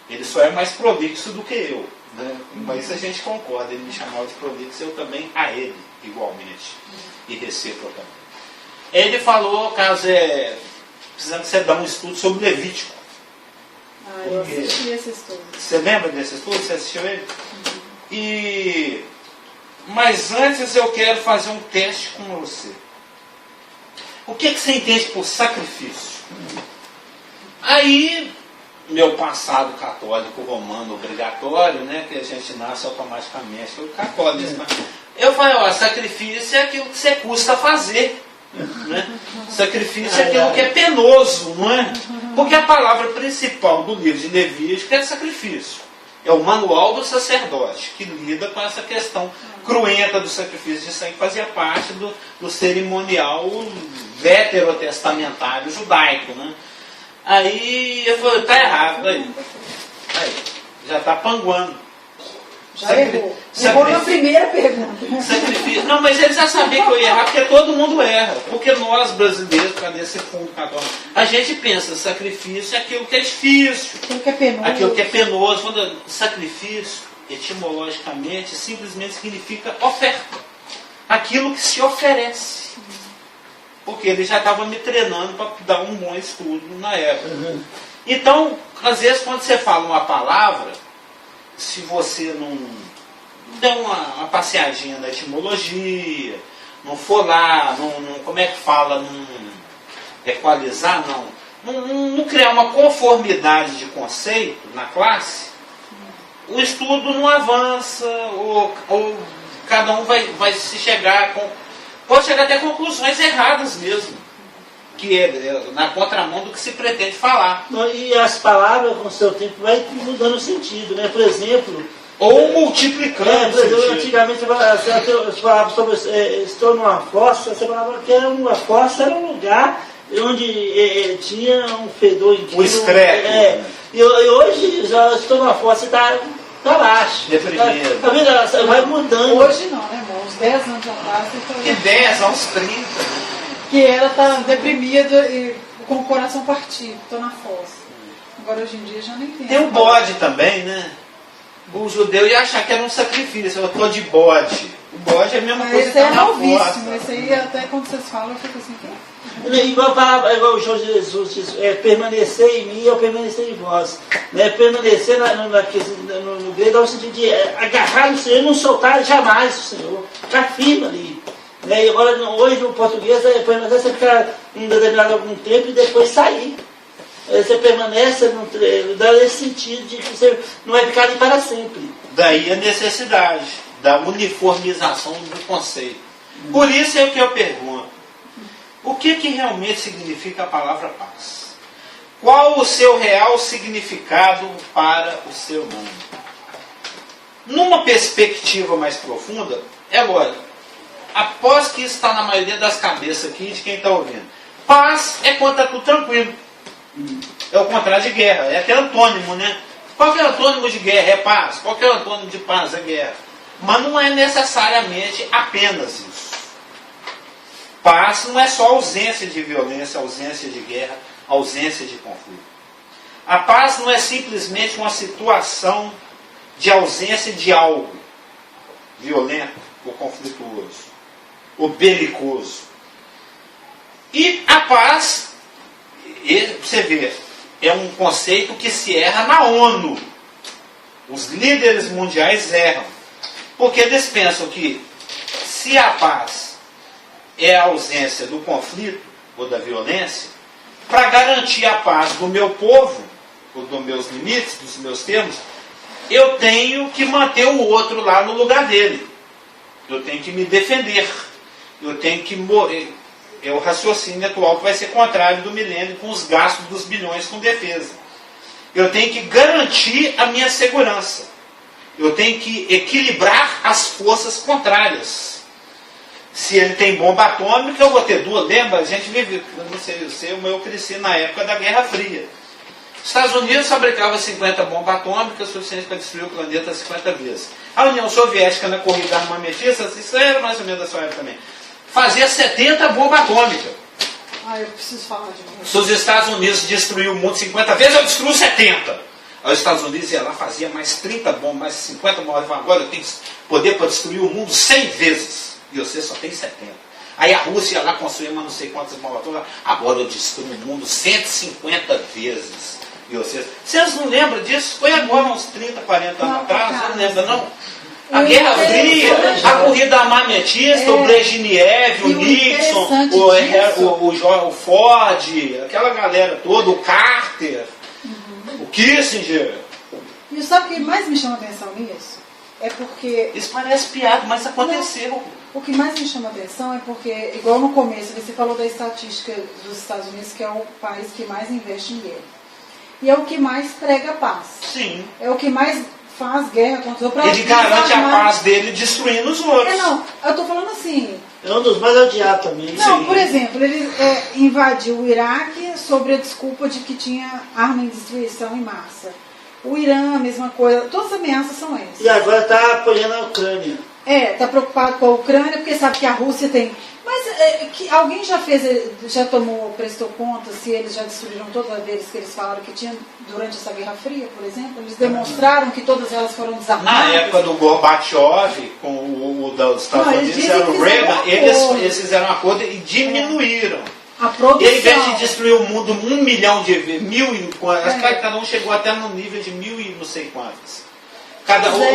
[SPEAKER 1] Ele só é mais prolixo do que eu, né? Mas a gente concorda, ele me chamava de prolixo, eu também a ele, igualmente, e recíprocamente. Ele falou, Carlos, precisamos que você dar um estudo sobre Levítico.
[SPEAKER 3] Eu assisti esse estudo.
[SPEAKER 1] Você lembra desse estudo? Você assistiu ele? Mas antes eu quero fazer um teste com você. O que você entende por sacrifício? Aí, meu passado católico romano obrigatório, né, que a gente nasce automaticamente, foi católico. Né? Eu falei, sacrifício é aquilo que você custa fazer. Né? Sacrifício é aquilo que é penoso, não é? Porque a palavra principal do livro de Levítico é sacrifício. É o manual do sacerdote que lida com essa questão cruenta do sacrifício de sangue, que fazia parte do cerimonial veterotestamentário judaico, né? Aí eu falei, tá errado aí. Já está panguando.
[SPEAKER 3] Já errou. Errou na primeira pergunta.
[SPEAKER 1] Sacrifício. Não, mas ele já sabia que eu ia errar, porque todo mundo erra. Porque nós, brasileiros, cadê esse fundo católico? A gente pensa, sacrifício é aquilo que é difícil.
[SPEAKER 3] Aquilo que é penoso.
[SPEAKER 1] Aquilo que é penoso. Quando sacrifício, etimologicamente, simplesmente significa oferta. Aquilo que se oferece. Porque ele já estava me treinando para dar um bom estudo na época. Então, às vezes, quando você fala uma palavra, se você não der uma passeadinha na etimologia, não for lá, como é que fala, não equalizar, não criar uma conformidade de conceito na classe, o estudo não avança, ou cada um vai se chegar pode chegar até conclusões erradas mesmo, que é na contramão do que se pretende falar.
[SPEAKER 2] E as palavras, com o seu tempo, vai mudando o sentido, né? Por exemplo...
[SPEAKER 1] Ou multiplicando
[SPEAKER 2] por exemplo, antigamente você falava sobre estou numa fossa, você falava que era uma fossa, era um lugar onde tinha um fedor
[SPEAKER 1] O excreto.
[SPEAKER 2] E hoje já estou numa fossa e está baixo.
[SPEAKER 1] Deprimido.
[SPEAKER 2] A vida vai mudando.
[SPEAKER 3] Hoje não, né, irmão? Uns 10 anos atrás.
[SPEAKER 1] Que 10, aos 30.
[SPEAKER 3] Que ela tá deprimida e com o coração partido, tô na fossa. Agora hoje em dia já nem tem.
[SPEAKER 1] Tem o bode também, né? O judeu ia achar que era um sacrifício. Eu tô de bode. O bode é a mesma coisa
[SPEAKER 3] Esse
[SPEAKER 1] que
[SPEAKER 3] é
[SPEAKER 1] tá na
[SPEAKER 3] novíssimo.
[SPEAKER 1] fossa.
[SPEAKER 3] Esse aí, até quando vocês falam, eu fico assim,
[SPEAKER 2] Igual o João Jesus diz, permanecer em mim, eu permanecer em vós. Né? Permanecer no grego é o sentido de agarrar no Senhor e não soltar jamais o Senhor. Ficar firme ali. Né? E agora, hoje no português, permanecer, você ficar um determinado algum tempo e depois sair. Você permanece, dá esse sentido de que você não vai ficar ali para sempre.
[SPEAKER 1] Daí a necessidade da uniformização do conceito. Por isso é o que eu pergunto. O que realmente significa a palavra paz? Qual o seu real significado para o ser humano? Numa perspectiva mais profunda, é lógico. Após que está na maioria das cabeças aqui de quem está ouvindo. Paz é quando está tudo tranquilo. É o contrário de guerra. É até antônimo, né? Qual que é o antônimo de guerra? É paz. Qual que é o antônimo de paz? É guerra. Mas não é necessariamente apenas isso. Paz não é só ausência de violência, ausência de guerra, ausência de conflito. A paz não é simplesmente uma situação de ausência de algo violento ou conflituoso, ou belicoso. E a paz, você vê, é um conceito que se erra na ONU. Os líderes mundiais erram. Porque eles pensam que se a paz é a ausência do conflito ou da violência, para garantir a paz do meu povo, ou dos meus limites, dos meus termos, eu tenho que manter o outro lá no lugar dele. Eu tenho que me defender. Eu tenho que morrer. É o raciocínio atual que vai ser contrário do milênio com os gastos dos bilhões com defesa. Eu tenho que garantir a minha segurança. Eu tenho que equilibrar as forças contrárias. Se ele tem bomba atômica, eu vou ter duas. Lembra? A gente vive, não sei, eu cresci na época da Guerra Fria. Os Estados Unidos fabricava 50 bombas atômicas suficientes para destruir o planeta 50 vezes. A União Soviética, na corrida armamentista, isso era mais ou menos da sua época também, fazia 70 bombas atômicas.
[SPEAKER 3] eu preciso falar de novo.
[SPEAKER 1] Se os Estados Unidos destruíram o mundo 50 vezes, eu destruo 70. Aí os Estados Unidos ia lá, fazia mais 30 bombas, mais 50 bombas. Agora eu tenho poder para destruir o mundo 100 vezes. E você só tem 70. Aí a Rússia ia lá construir mas não sei quantas bombas atômicas. Agora eu destruo o mundo 150 vezes. E vocês não lembram disso? Foi agora, uns 30, 40 anos atrás? Você não lembra, não? A Guerra Fria, a corrida armamentista, o Brezhnev, o Nixon, o Ford, aquela galera toda, o Carter, o Kissinger.
[SPEAKER 3] E sabe o que mais me chama a atenção nisso? É porque...
[SPEAKER 1] Isso parece piada, mas aconteceu.
[SPEAKER 3] Não, o que mais me chama a atenção é porque, igual no começo, você falou da estatística dos Estados Unidos, que é o país que mais investe em guerra. E é o que mais prega paz.
[SPEAKER 1] Sim.
[SPEAKER 3] É o que mais faz guerra contra os outros.
[SPEAKER 1] Ele garante a paz dele destruindo os outros.
[SPEAKER 3] Não, eu tô falando assim.
[SPEAKER 2] É um dos mais odiados também.
[SPEAKER 3] Não,
[SPEAKER 1] Sim.
[SPEAKER 3] por exemplo, ele invadiu o Iraque sobre a desculpa de que tinha arma em destruição em massa. O Irã, a mesma coisa. Todas as ameaças são essas.
[SPEAKER 2] E agora está apoiando a Ucrânia.
[SPEAKER 3] Está preocupado com a Ucrânia, porque sabe que a Rússia tem... Mas que alguém já prestou conta se eles já destruíram todas as vezes que eles falaram que tinham durante essa Guerra Fria, por exemplo? Eles demonstraram que todas elas foram desarmadas?
[SPEAKER 1] Na época do Gorbachev, com o dos Estados Unidos, era o Reagan, eles fizeram um acordo e diminuíram.
[SPEAKER 3] A produção.
[SPEAKER 1] E ao invés de destruir o mundo 1 milhão de vezes, cada um chegou até no nível de 1.000 e não sei quantas.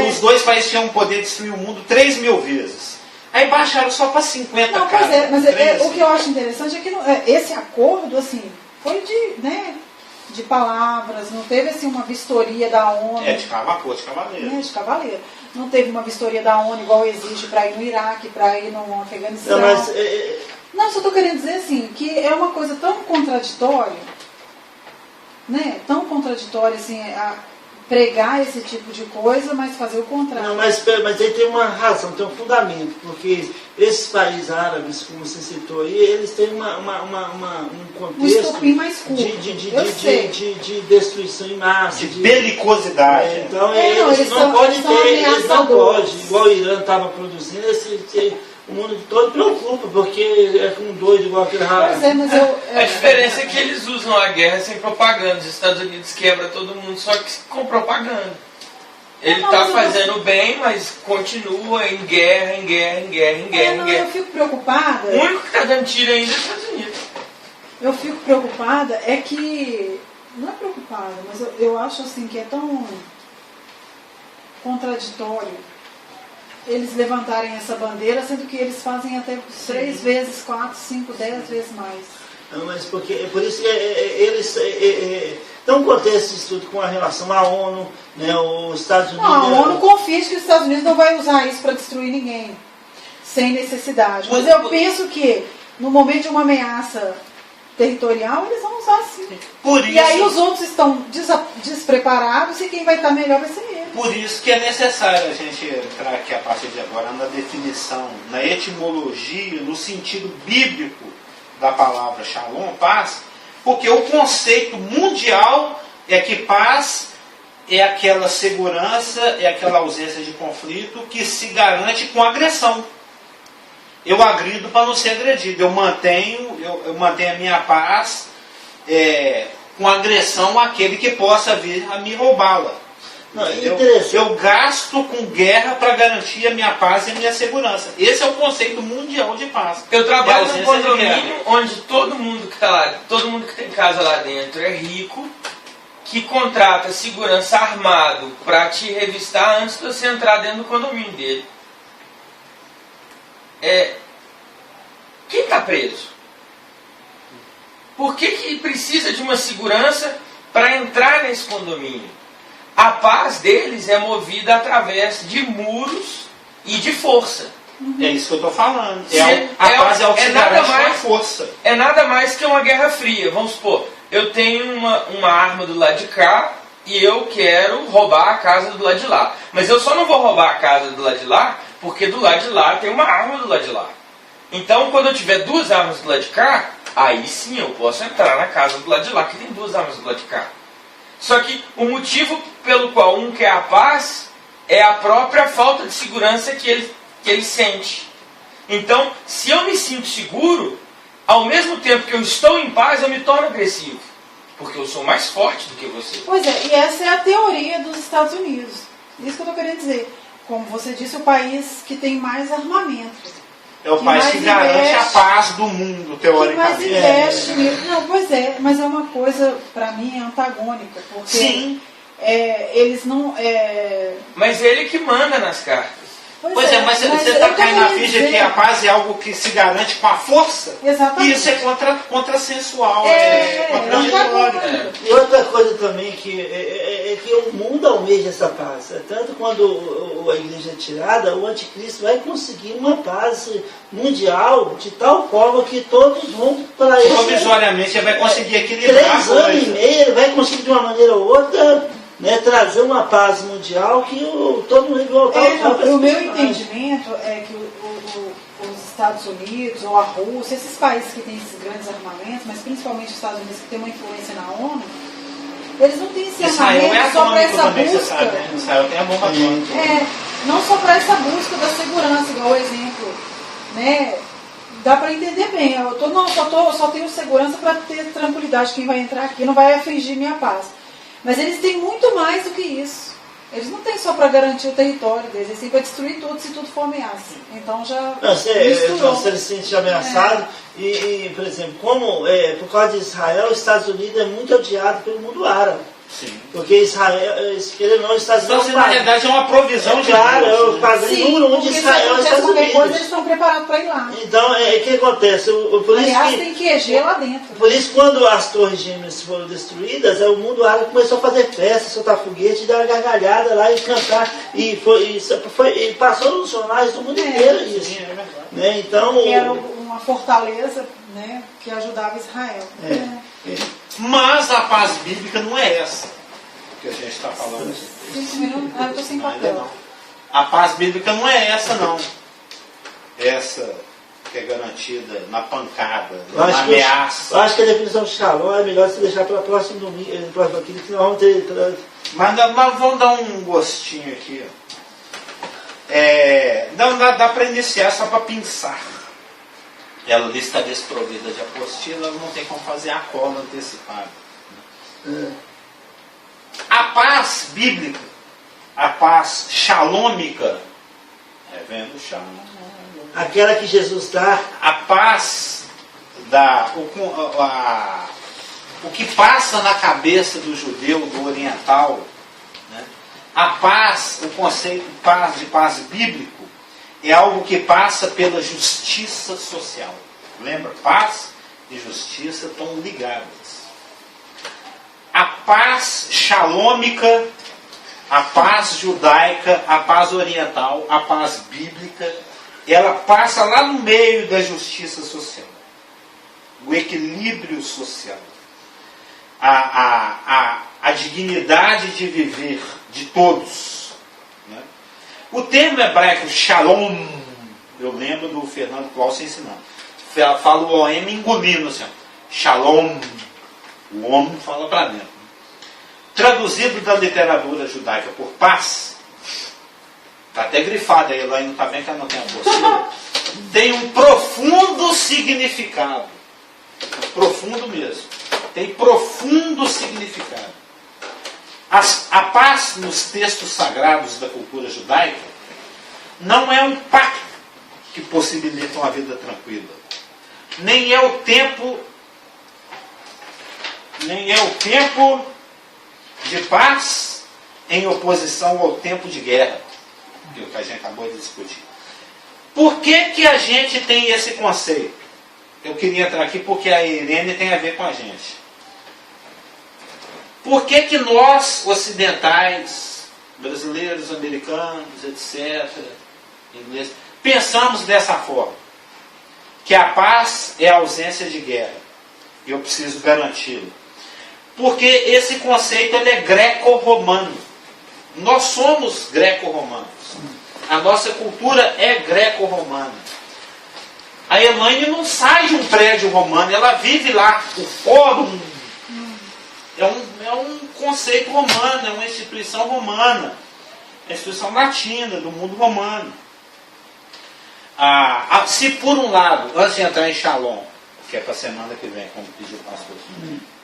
[SPEAKER 1] Os dois países tinham o poder de destruir o mundo 3.000 vezes. Aí baixaram só para 50
[SPEAKER 3] não,
[SPEAKER 1] cada.
[SPEAKER 3] Pois é, mas o que eu acho interessante é que esse acordo, assim, foi de palavras, não teve assim uma vistoria da ONU.
[SPEAKER 1] De cavaleiro.
[SPEAKER 3] De cavaleiro. Não teve uma vistoria da ONU igual exige para ir no Iraque, para ir no Afeganistão. Não, só estou querendo dizer assim, que é uma coisa tão contraditória, né? Tão contraditória, assim, pregar esse tipo de coisa, mas fazer o contrário.
[SPEAKER 2] Não, mas aí tem uma razão, tem um fundamento, porque esses países árabes, como você citou aí, eles têm um contexto
[SPEAKER 3] estopim mais curto.
[SPEAKER 2] de destruição em massa,
[SPEAKER 1] de belicosidade.
[SPEAKER 2] Então eles não podem ter, eles não podem, igual o Irã estava produzindo, o mundo todo preocupa, porque é com um doido igual aquele rapaz.
[SPEAKER 4] A diferença é que eles usam a guerra sem propaganda. Os Estados Unidos quebra todo mundo, só que com propaganda. Ele está fazendo bem, mas continua em guerra.
[SPEAKER 3] Eu fico preocupada.
[SPEAKER 4] O único que está dando tiro ainda é os Estados Unidos.
[SPEAKER 3] Eu fico preocupada é que... Não é preocupada, mas eu acho assim que é tão contraditório eles levantarem essa bandeira, sendo que eles fazem até 3 vezes, 4, 5, 10 vezes mais.
[SPEAKER 2] Não, mas por isso que eles não acontece isso tudo com a relação à ONU, né, os Estados Unidos...
[SPEAKER 3] Não, a ONU confia que os Estados Unidos não vai usar isso para destruir ninguém, sem necessidade. Mas eu penso que, no momento de uma ameaça territorial, eles vão usar sim. E aí os outros estão despreparados e quem vai estar melhor vai ser eles.
[SPEAKER 1] Por isso que é necessário a gente entrar aqui a partir de agora na definição, na etimologia, no sentido bíblico da palavra shalom, paz, porque o conceito mundial é que paz é aquela segurança, é aquela ausência de conflito que se garante com agressão. Eu agrido para não ser agredido, eu mantenho a minha paz com agressão àquele que possa vir a me roubá-la. Eu gasto com guerra para garantir a minha paz e a minha segurança. Esse é o conceito mundial de paz.
[SPEAKER 4] Eu trabalho num condomínio onde todo mundo que está lá, todo mundo que tem casa lá dentro é rico, que contrata segurança armado para te revistar antes de você entrar dentro do condomínio dele. Quem está preso? Por que precisa de uma segurança para entrar nesse condomínio? A paz deles é movida através de muros e de força.
[SPEAKER 1] É isso que eu estou falando. A paz é o que se garante com a força.
[SPEAKER 4] É nada mais que uma guerra fria. Vamos supor, eu tenho uma arma do lado de cá e eu quero roubar a casa do lado de lá. Mas eu só não vou roubar a casa do lado de lá porque do lado de lá tem uma arma do lado de lá. Então, quando eu tiver 2 armas do lado de cá, aí sim eu posso entrar na casa do lado de lá, que tem 2 armas do lado de cá. Só que o motivo pelo qual um quer a paz é a própria falta de segurança que ele sente. Então, se eu me sinto seguro, ao mesmo tempo que eu estou em paz, eu me torno agressivo. Porque eu sou mais forte do que você.
[SPEAKER 3] Pois é, e essa é a teoria dos Estados Unidos. Isso que eu estou querendo dizer. Como você disse, o país que tem mais armamento.
[SPEAKER 1] É o país que garante a paz do mundo, teoricamente.
[SPEAKER 3] Que mais investe nisso. Não, pois é, mas é uma coisa, para mim, antagônica. Porque
[SPEAKER 1] sim.
[SPEAKER 3] Eles não...
[SPEAKER 4] Mas ele que manda nas cartas.
[SPEAKER 1] Pois é, mas você está caindo na ficha que a paz é algo que se garante com a força.
[SPEAKER 3] Exatamente.
[SPEAKER 1] E isso é contrassensual, contraditório.
[SPEAKER 2] E outra coisa também é que o mundo almeja essa paz. Tanto quando a igreja é tirada, o anticristo vai conseguir uma paz mundial de tal forma que todos vão para ele.
[SPEAKER 1] Provisoriamente ele vai conseguir equilibrar.
[SPEAKER 2] 3 anos e meio, ele vai conseguir de uma maneira ou outra, né, trazer uma paz mundial que todo mundo vai voltar
[SPEAKER 3] o meu entendimento é que os Estados Unidos ou a Rússia, esses países que têm esses grandes armamentos, mas principalmente os Estados Unidos que tem uma influência na ONU, eles não têm esse armamento só para essa busca.
[SPEAKER 1] Israel tem a bomba atômica.
[SPEAKER 3] Não só para essa busca da segurança, igual o exemplo, né? Dá para entender bem. Eu só tenho segurança para ter tranquilidade. Quem vai entrar aqui não vai afligir minha paz. Mas eles têm muito mais do que isso. Eles não têm só para garantir o território deles, eles têm para destruir tudo se tudo for ameaça. Então já misturou.
[SPEAKER 2] Se eles se sentem ameaçados, por exemplo, por causa de Israel, os Estados Unidos é muito odiado pelo mundo árabe.
[SPEAKER 1] Sim.
[SPEAKER 2] Porque Israel, querendo ou não, os Estados Unidos...
[SPEAKER 1] Então, na verdade, é uma provisão de
[SPEAKER 2] Claro, é o padrinho número 1 de Israel, os Estados Unidos.
[SPEAKER 3] Coisa, eles estão preparados para ir lá.
[SPEAKER 2] Então, o que acontece?
[SPEAKER 3] Aliás, tem QG lá dentro.
[SPEAKER 2] Por isso, quando as torres gêmeas foram destruídas, o mundo árabe começou a fazer festa, soltar foguete, dar uma gargalhada lá e cantar. E passou nos jornais do mundo inteiro isso.
[SPEAKER 1] Sim, é verdade.
[SPEAKER 2] Né? Então,
[SPEAKER 3] que era uma fortaleza, né, que ajudava Israel.
[SPEAKER 1] Mas a paz bíblica não é essa. que a gente está falando aqui?
[SPEAKER 3] 5 minutos? Ah, eu estou sem
[SPEAKER 1] Não, ainda
[SPEAKER 3] papel.
[SPEAKER 1] não. A paz bíblica não é essa, não. Essa que é garantida na pancada, na ameaça.
[SPEAKER 2] Eu acho que a definição de shalom é melhor você deixar para o próximo domingo, próximo aqui, que nós vamos ter.
[SPEAKER 1] Mas vamos dar um gostinho aqui. Dá para iniciar só para pensar. Ela está desprovida de apostila, não tem como fazer a cola antecipada. A paz bíblica, a paz shalômica, vendo shalom.
[SPEAKER 2] Aquela que Jesus dá.
[SPEAKER 1] A paz o que passa na cabeça do judeu, do oriental, né? A paz, o conceito de paz bíblico, é algo que passa pela justiça social. Lembra? Paz e justiça estão ligadas. A paz shalômica, a paz judaica, a paz oriental, a paz bíblica, ela passa lá no meio da justiça social, o equilíbrio social, a dignidade de viver de todos. Né? O termo hebraico shalom, eu lembro do Fernando Clausen ensinando, fala o OM engolindo assim, shalom, o homem fala para dentro. Traduzido da literatura judaica por paz, está até grifado aí, lá não está vendo que ela não tem apostila, tem um profundo significado. Profundo mesmo. Tem profundo significado. A paz nos textos sagrados da cultura judaica não é um pacto que possibilita uma vida tranquila. Nem é o tempo de paz em oposição ao tempo de guerra, que é o que a gente acabou de discutir. Por que a gente tem esse conceito? Eu queria entrar aqui porque a Irene tem a ver com a gente. Por que nós, ocidentais, brasileiros, americanos, etc., ingleses, pensamos dessa forma? Que a paz é a ausência de guerra. E eu preciso garanti-lo. Porque esse conceito ele é greco-romano. Nós somos greco-romanos. A nossa cultura é greco-romana. A Elaine não sai de um prédio romano, ela vive lá. O fórum é um conceito romano, é uma instituição romana. É uma instituição latina, do mundo romano. Se por um lado, antes de entrar em Shalom, que é para a semana que vem, como pediu o pastor,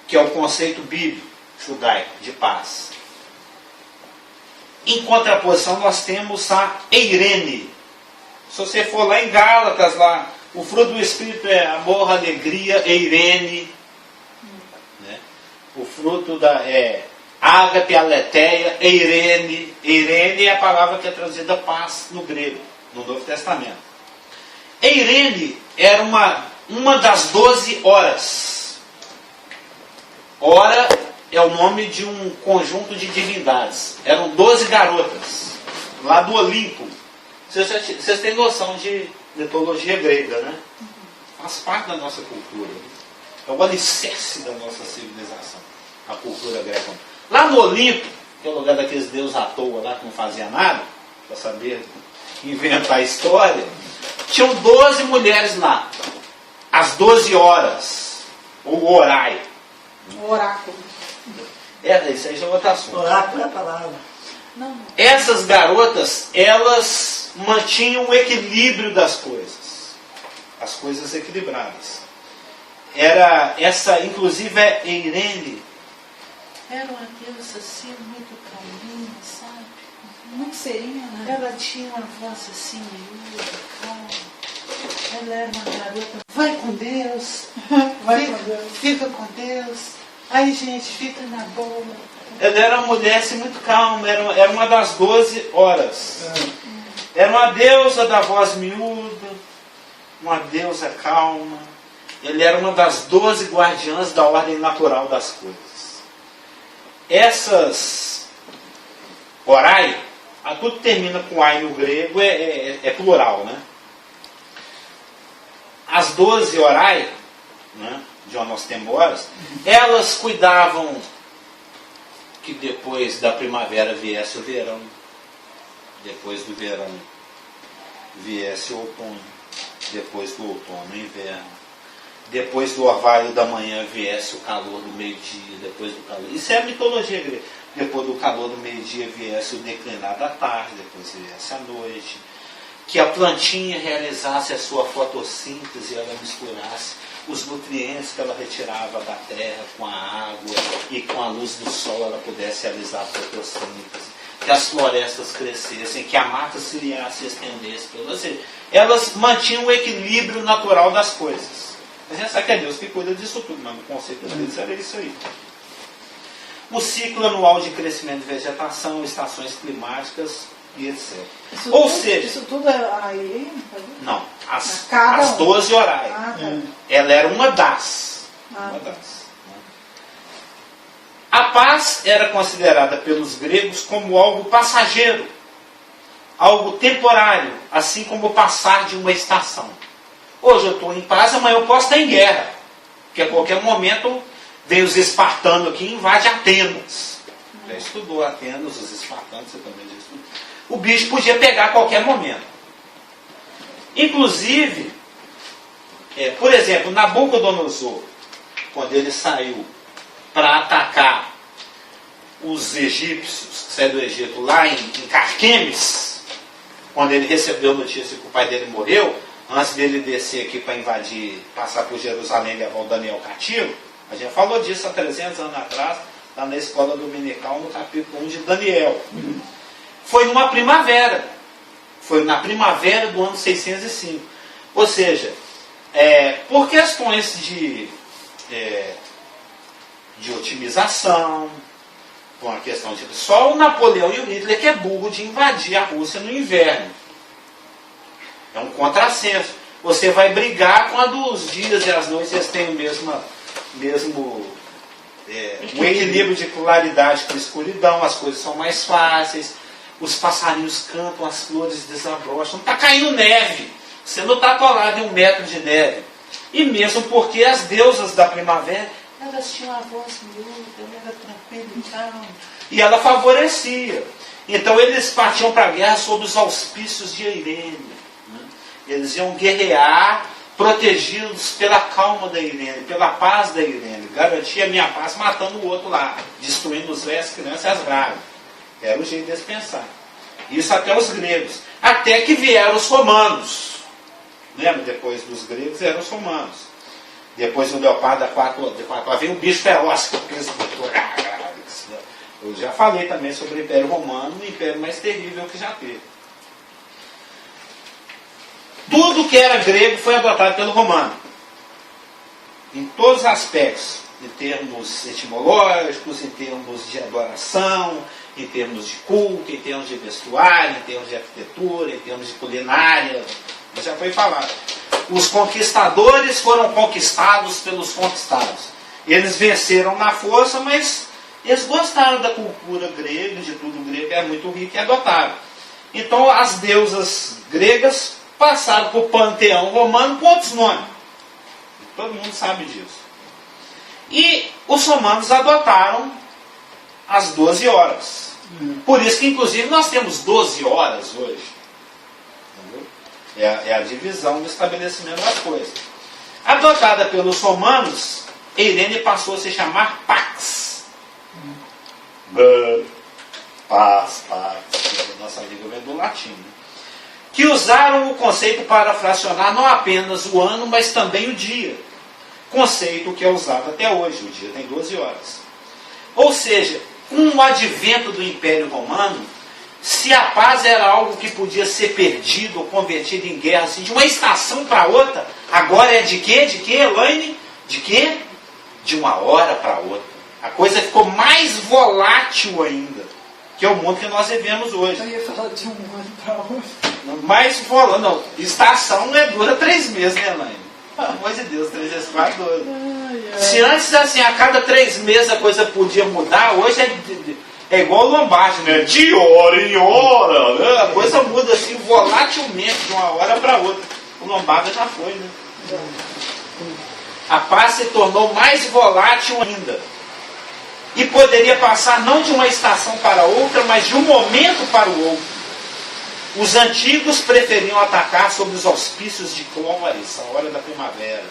[SPEAKER 1] que é o conceito bíblico, judaico, de paz. Em contraposição, nós temos a Eirene. Se você for lá em Gálatas, lá, o fruto do Espírito é amor, alegria, Eirene. Né? O fruto é ágape, aletheia, Eirene. Eirene é a palavra que é traduzida paz no grego, no Novo Testamento. Eirene era uma das 12 horas. Hora é o nome de um conjunto de divindades. Eram 12 garotas, lá do Olimpo. Vocês têm noção de mitologia grega, né? Faz parte da nossa cultura. É o alicerce da nossa civilização, a cultura greca. Lá no Olimpo, que é o lugar daqueles deuses à toa lá que não fazia nada, para saber inventar a história, tinham 12 mulheres lá. As 12 horas, ou orai.
[SPEAKER 3] O oráculo.
[SPEAKER 1] Isso aí já é outro assunto.
[SPEAKER 2] Oráculo é a palavra.
[SPEAKER 3] Não.
[SPEAKER 1] Essas garotas, elas mantinham o equilíbrio das coisas. As coisas equilibradas. Inclusive, a Eirene era uma deusa assim, muito calminha, sabe?
[SPEAKER 3] Muito serinha, né?
[SPEAKER 1] Ela tinha uma voz assim, miúda, calma. Ela era uma garota. Vai com Deus. Fica com Deus. Aí, gente, fica na boa. Ela era uma mulher assim, muito calma. Era uma das 12 horas. Era uma deusa da voz miúda. Uma deusa calma. Ele era uma das 12 guardiãs da ordem natural das coisas. Essas orai, tudo termina com ai no grego, é plural, né? As 12 orai, né, de onde nós temos horas, elas cuidavam que depois da primavera viesse o verão, depois do verão viesse o outono, depois do outono o inverno, depois do orvalho da manhã viesse o calor do meio-dia, depois do calor. Isso é a mitologia grega. Depois do calor do meio-dia viesse o declinar da tarde, depois viesse a noite. Que a plantinha realizasse a sua fotossíntese, ela misturasse os nutrientes que ela retirava da terra com a água e com a luz do sol ela pudesse realizar a fotossíntese. Que as florestas crescessem, que a mata ciliar se estendesse. Ou seja, elas mantinham o equilíbrio natural das coisas. A gente sabe que é Deus que cuida disso tudo, mas o conceito deles era isso aí. O ciclo anual de crescimento de vegetação, estações climáticas e etc.
[SPEAKER 3] Isso tudo é aí?
[SPEAKER 1] Não, as 12 orais.
[SPEAKER 3] Tá.
[SPEAKER 1] Ela era uma das. A paz era considerada pelos gregos como algo passageiro, algo temporário, assim como o passar de uma estação. Hoje eu estou em paz, amanhã eu posso estar em guerra, porque a qualquer momento vem os espartanos aqui e invade Atenas. Já estudou Atenas, os espartanos, você também já estudou. O bicho podia pegar a qualquer momento. Inclusive, por exemplo, Nabucodonosor, quando ele saiu para atacar os egípcios que saíram do Egito lá em Carquemes, quando ele recebeu a notícia que o pai dele morreu, antes dele descer aqui para invadir, passar por Jerusalém e levar o Daniel cativo, a gente falou disso há 300 anos atrás, lá na escola dominical, no capítulo 1 de Daniel. Foi numa primavera. Foi na primavera do ano 605. Ou seja, por questões de otimização, por uma questão de... Só o Napoleão e o Hitler que é burro de invadir a Rússia no inverno. É um contrassenso. Você vai brigar quando os dias e as noites eles têm o mesmo um equilíbrio de claridade com escuridão, as coisas são mais fáceis, os passarinhos cantam, as flores desabrocham, não está caindo neve, você não está atolado em 1 metro de neve. E mesmo porque as deusas da primavera, elas tinham a voz miúda, ela era tranquila e tal. E ela favorecia. Então eles partiam para a guerra sob os auspícios de Irene. Né? Eles iam guerrear protegidos pela calma da Irene, pela paz da Irene. Garantia a minha paz matando o outro lá, destruindo os velhos, crianças e as grávidas. Era o jeito deles pensar. Isso até os gregos. Até que vieram os romanos. Lembra? Depois dos gregos eram os romanos. Depois do leopardo, veio um bicho feroz. Eu já falei também sobre o Império Romano, o império mais terrível que já teve. Tudo que era grego foi adotado pelo romano. Em todos os aspectos. Em termos etimológicos, em termos de adoração, em termos de culto, em termos de vestuário, em termos de arquitetura, em termos de culinária. Já foi falado. Os conquistadores foram conquistados pelos conquistados. Eles venceram na força, mas eles gostaram da cultura grega, de tudo grego, é muito rico e adotaram. Então as deusas gregas passaram para o panteão romano com outros nomes. Todo mundo sabe disso. E os romanos adotaram as 12 horas. Por isso que, inclusive, nós temos 12 horas hoje. Entendeu? É a divisão do estabelecimento das coisas. Adotada pelos romanos, Irene passou a se chamar Pax. Pax. Nossa língua vem do latim. Que usaram o conceito para fracionar não apenas o ano, mas também o dia. Conceito que é usado até hoje. O dia tem 12 horas. Ou seja, com o advento do Império Romano, se a paz era algo que podia ser perdido ou convertido em guerra, assim, de uma estação para outra, agora é de quê? De quê, Elaine? De quê? De uma hora para outra. A coisa ficou mais volátil ainda, que é o mundo que nós vivemos hoje.
[SPEAKER 3] Eu ia falar de um ano para outro.
[SPEAKER 1] Mais volátil, não. Estação não dura 3 meses, né, Elaine? Pelo amor de Deus, 3 vezes 4, 12. Se antes, assim, a cada 3 meses a coisa podia mudar, hoje é igual o Lombardi, né? De hora em hora, né? A coisa muda assim, volatilmente, de uma hora para outra. O Lombardi já foi, né? A paz se tornou mais volátil ainda. e poderia passar não de uma estação para outra, mas de um momento para o outro. Os antigos preferiam atacar sob os auspícios de Clóris, a hora da primavera.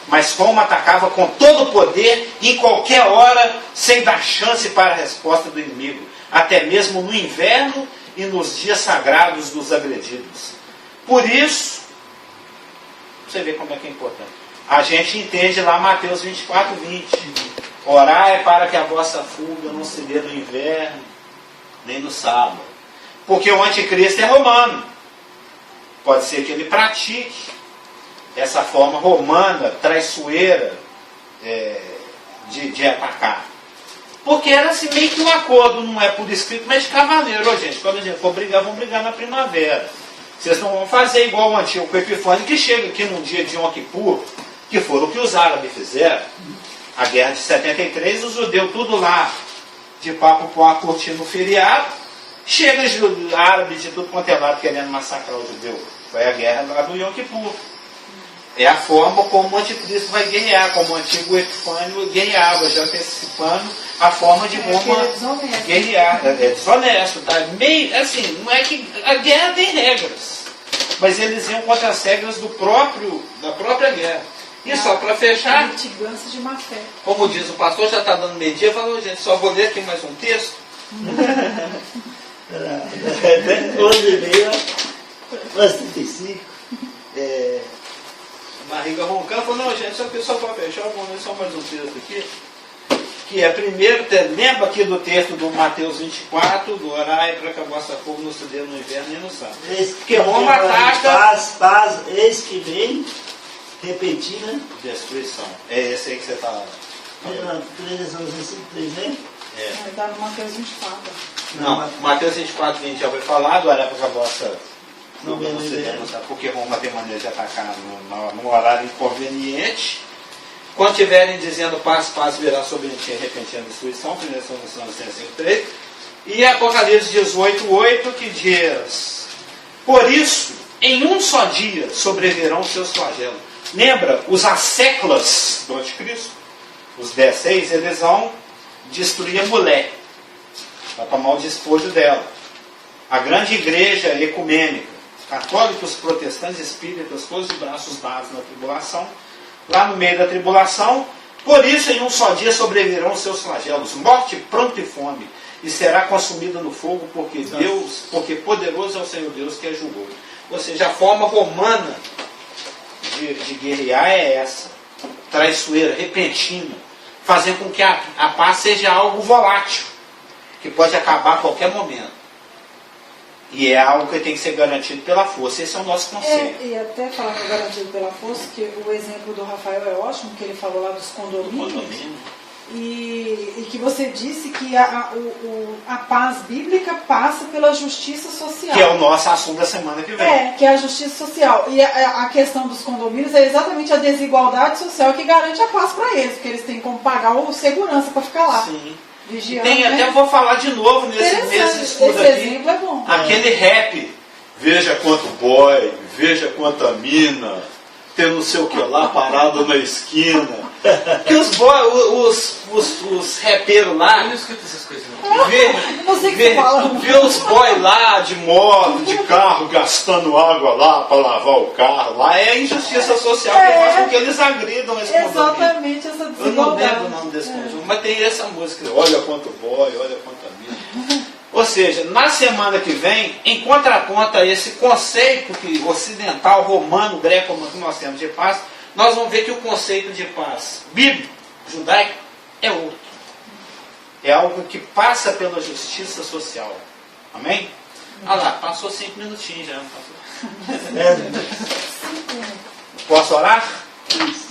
[SPEAKER 1] Mas Roma atacava com todo o poder, em qualquer hora, sem dar chance para a resposta do inimigo, até mesmo no inverno e nos dias sagrados dos agredidos. Por isso, você vê como é que é importante. A gente entende lá Mateus 24, 20. Orai para que a vossa fuga não se dê no inverno, nem no sábado. Porque o anticristo é romano. Pode ser que ele pratique essa forma romana, traiçoeira, de atacar. Porque era assim, meio que um acordo, não é por escrito, mas de cavaleiro. Ô, gente, quando a gente for brigar, vamos brigar na primavera. Vocês não vão fazer igual o antigo Epifânio, que chega aqui num dia de Yom Kippur, que foram o que os árabes fizeram. A guerra de 73, os judeus tudo lá, de papo para curtindo o feriado. Chega os árabes de tudo quanto é lado querendo massacrar o judeu. Foi a guerra lá do Yom Kippur. É a forma como o anticristo vai guerrear, como o antigo Epifânio guerreava, já antecipando a forma de Roma guerrear. É desonesto, tá? Meio, assim, não é que a guerra tem regras, mas eles iam contra as regras da própria guerra. E só para fechar,
[SPEAKER 3] litigância de má fé.
[SPEAKER 1] como diz o pastor, já está dando meio-dia, falou, gente, só vou ler aqui mais um texto.
[SPEAKER 2] 11h30, quase 35.
[SPEAKER 1] Barriga roncando, falou, não, gente, só para fechar, vou ler só mais um texto aqui. Que é primeiro, lembra aqui do texto do Mateus 24, do orai para que a vossa fogo não se dê no inverno e no sábado. Porque Roma ataca.
[SPEAKER 2] Paz, eis que vem, repentina.
[SPEAKER 1] Destruição. É esse aí que você está.
[SPEAKER 2] 3, né?
[SPEAKER 3] Está no Mateus 24.
[SPEAKER 1] Não, Mateus 24, 20 já foi falado, orai para que a vossa não se dê no sábado, porque Roma tem maneira de atacar no horário inconveniente. Quando estiverem dizendo paz, paz virá sobre ti repentina destruição, 1 Tessalonicenses 5:3. E Apocalipse 18:8 que diz: por isso, em um só dia sobrevirão os seus flagelos. Lembra, os asseclas do anticristo, os 16, eles vão destruir a mulher, para tomar o despojo dela. A grande igreja ecumênica, católicos, protestantes, espíritas, todos de braços dados na tribulação, lá no meio da tribulação. Por isso em um só dia sobrevirão os seus flagelos, morte, pranto e fome, e será consumida no fogo, porque poderoso é o Senhor Deus que a julgou. Ou seja, a forma romana de guerrear é essa, traiçoeira, repentina, fazer com que a paz seja algo volátil, que pode acabar a qualquer momento. E é algo que tem que ser garantido pela força. Esse é o nosso conceito.
[SPEAKER 3] E até falar que é garantido pela força, que o exemplo do Rafael é ótimo, que ele falou lá dos condomínios. E que você disse que a paz bíblica passa pela justiça social.
[SPEAKER 1] Que é o nosso assunto da semana que vem.
[SPEAKER 3] Que é a justiça social. E a questão dos condomínios é exatamente a desigualdade social que garante a paz para eles, porque eles têm como pagar ou segurança para ficar lá.
[SPEAKER 1] Sim.
[SPEAKER 3] Vigiando,
[SPEAKER 1] Tem, até vou falar de novo nesse estudo
[SPEAKER 3] esse
[SPEAKER 1] aqui.
[SPEAKER 3] exemplo é bom.
[SPEAKER 1] Aquele rap, veja quanto boy, veja quanta mina, tem não sei o que lá, parado na esquina. Que os rapeiros lá,
[SPEAKER 4] Eu não escuto essas coisas, não.
[SPEAKER 3] Não sei o que você fala.
[SPEAKER 1] vê os boys lá de moto, de carro, gastando água lá para lavar o carro. Lá é a injustiça social que faz com que eles agridam esse condomínio.
[SPEAKER 3] Exatamente essa
[SPEAKER 1] Eu não
[SPEAKER 3] desigualdade.
[SPEAKER 1] lembro o nome desse conjunto, mas tem essa música, olha quanto boy, olha quanta mina. Ou seja, na semana que vem, em contraponto a esse conceito que ocidental, romano, greco, que nós temos de paz, nós vamos ver que o conceito de paz bíblico, judaico, é outro. É algo que passa pela justiça social. Amém? Olha lá, passou 5 minutinhos já. Posso orar?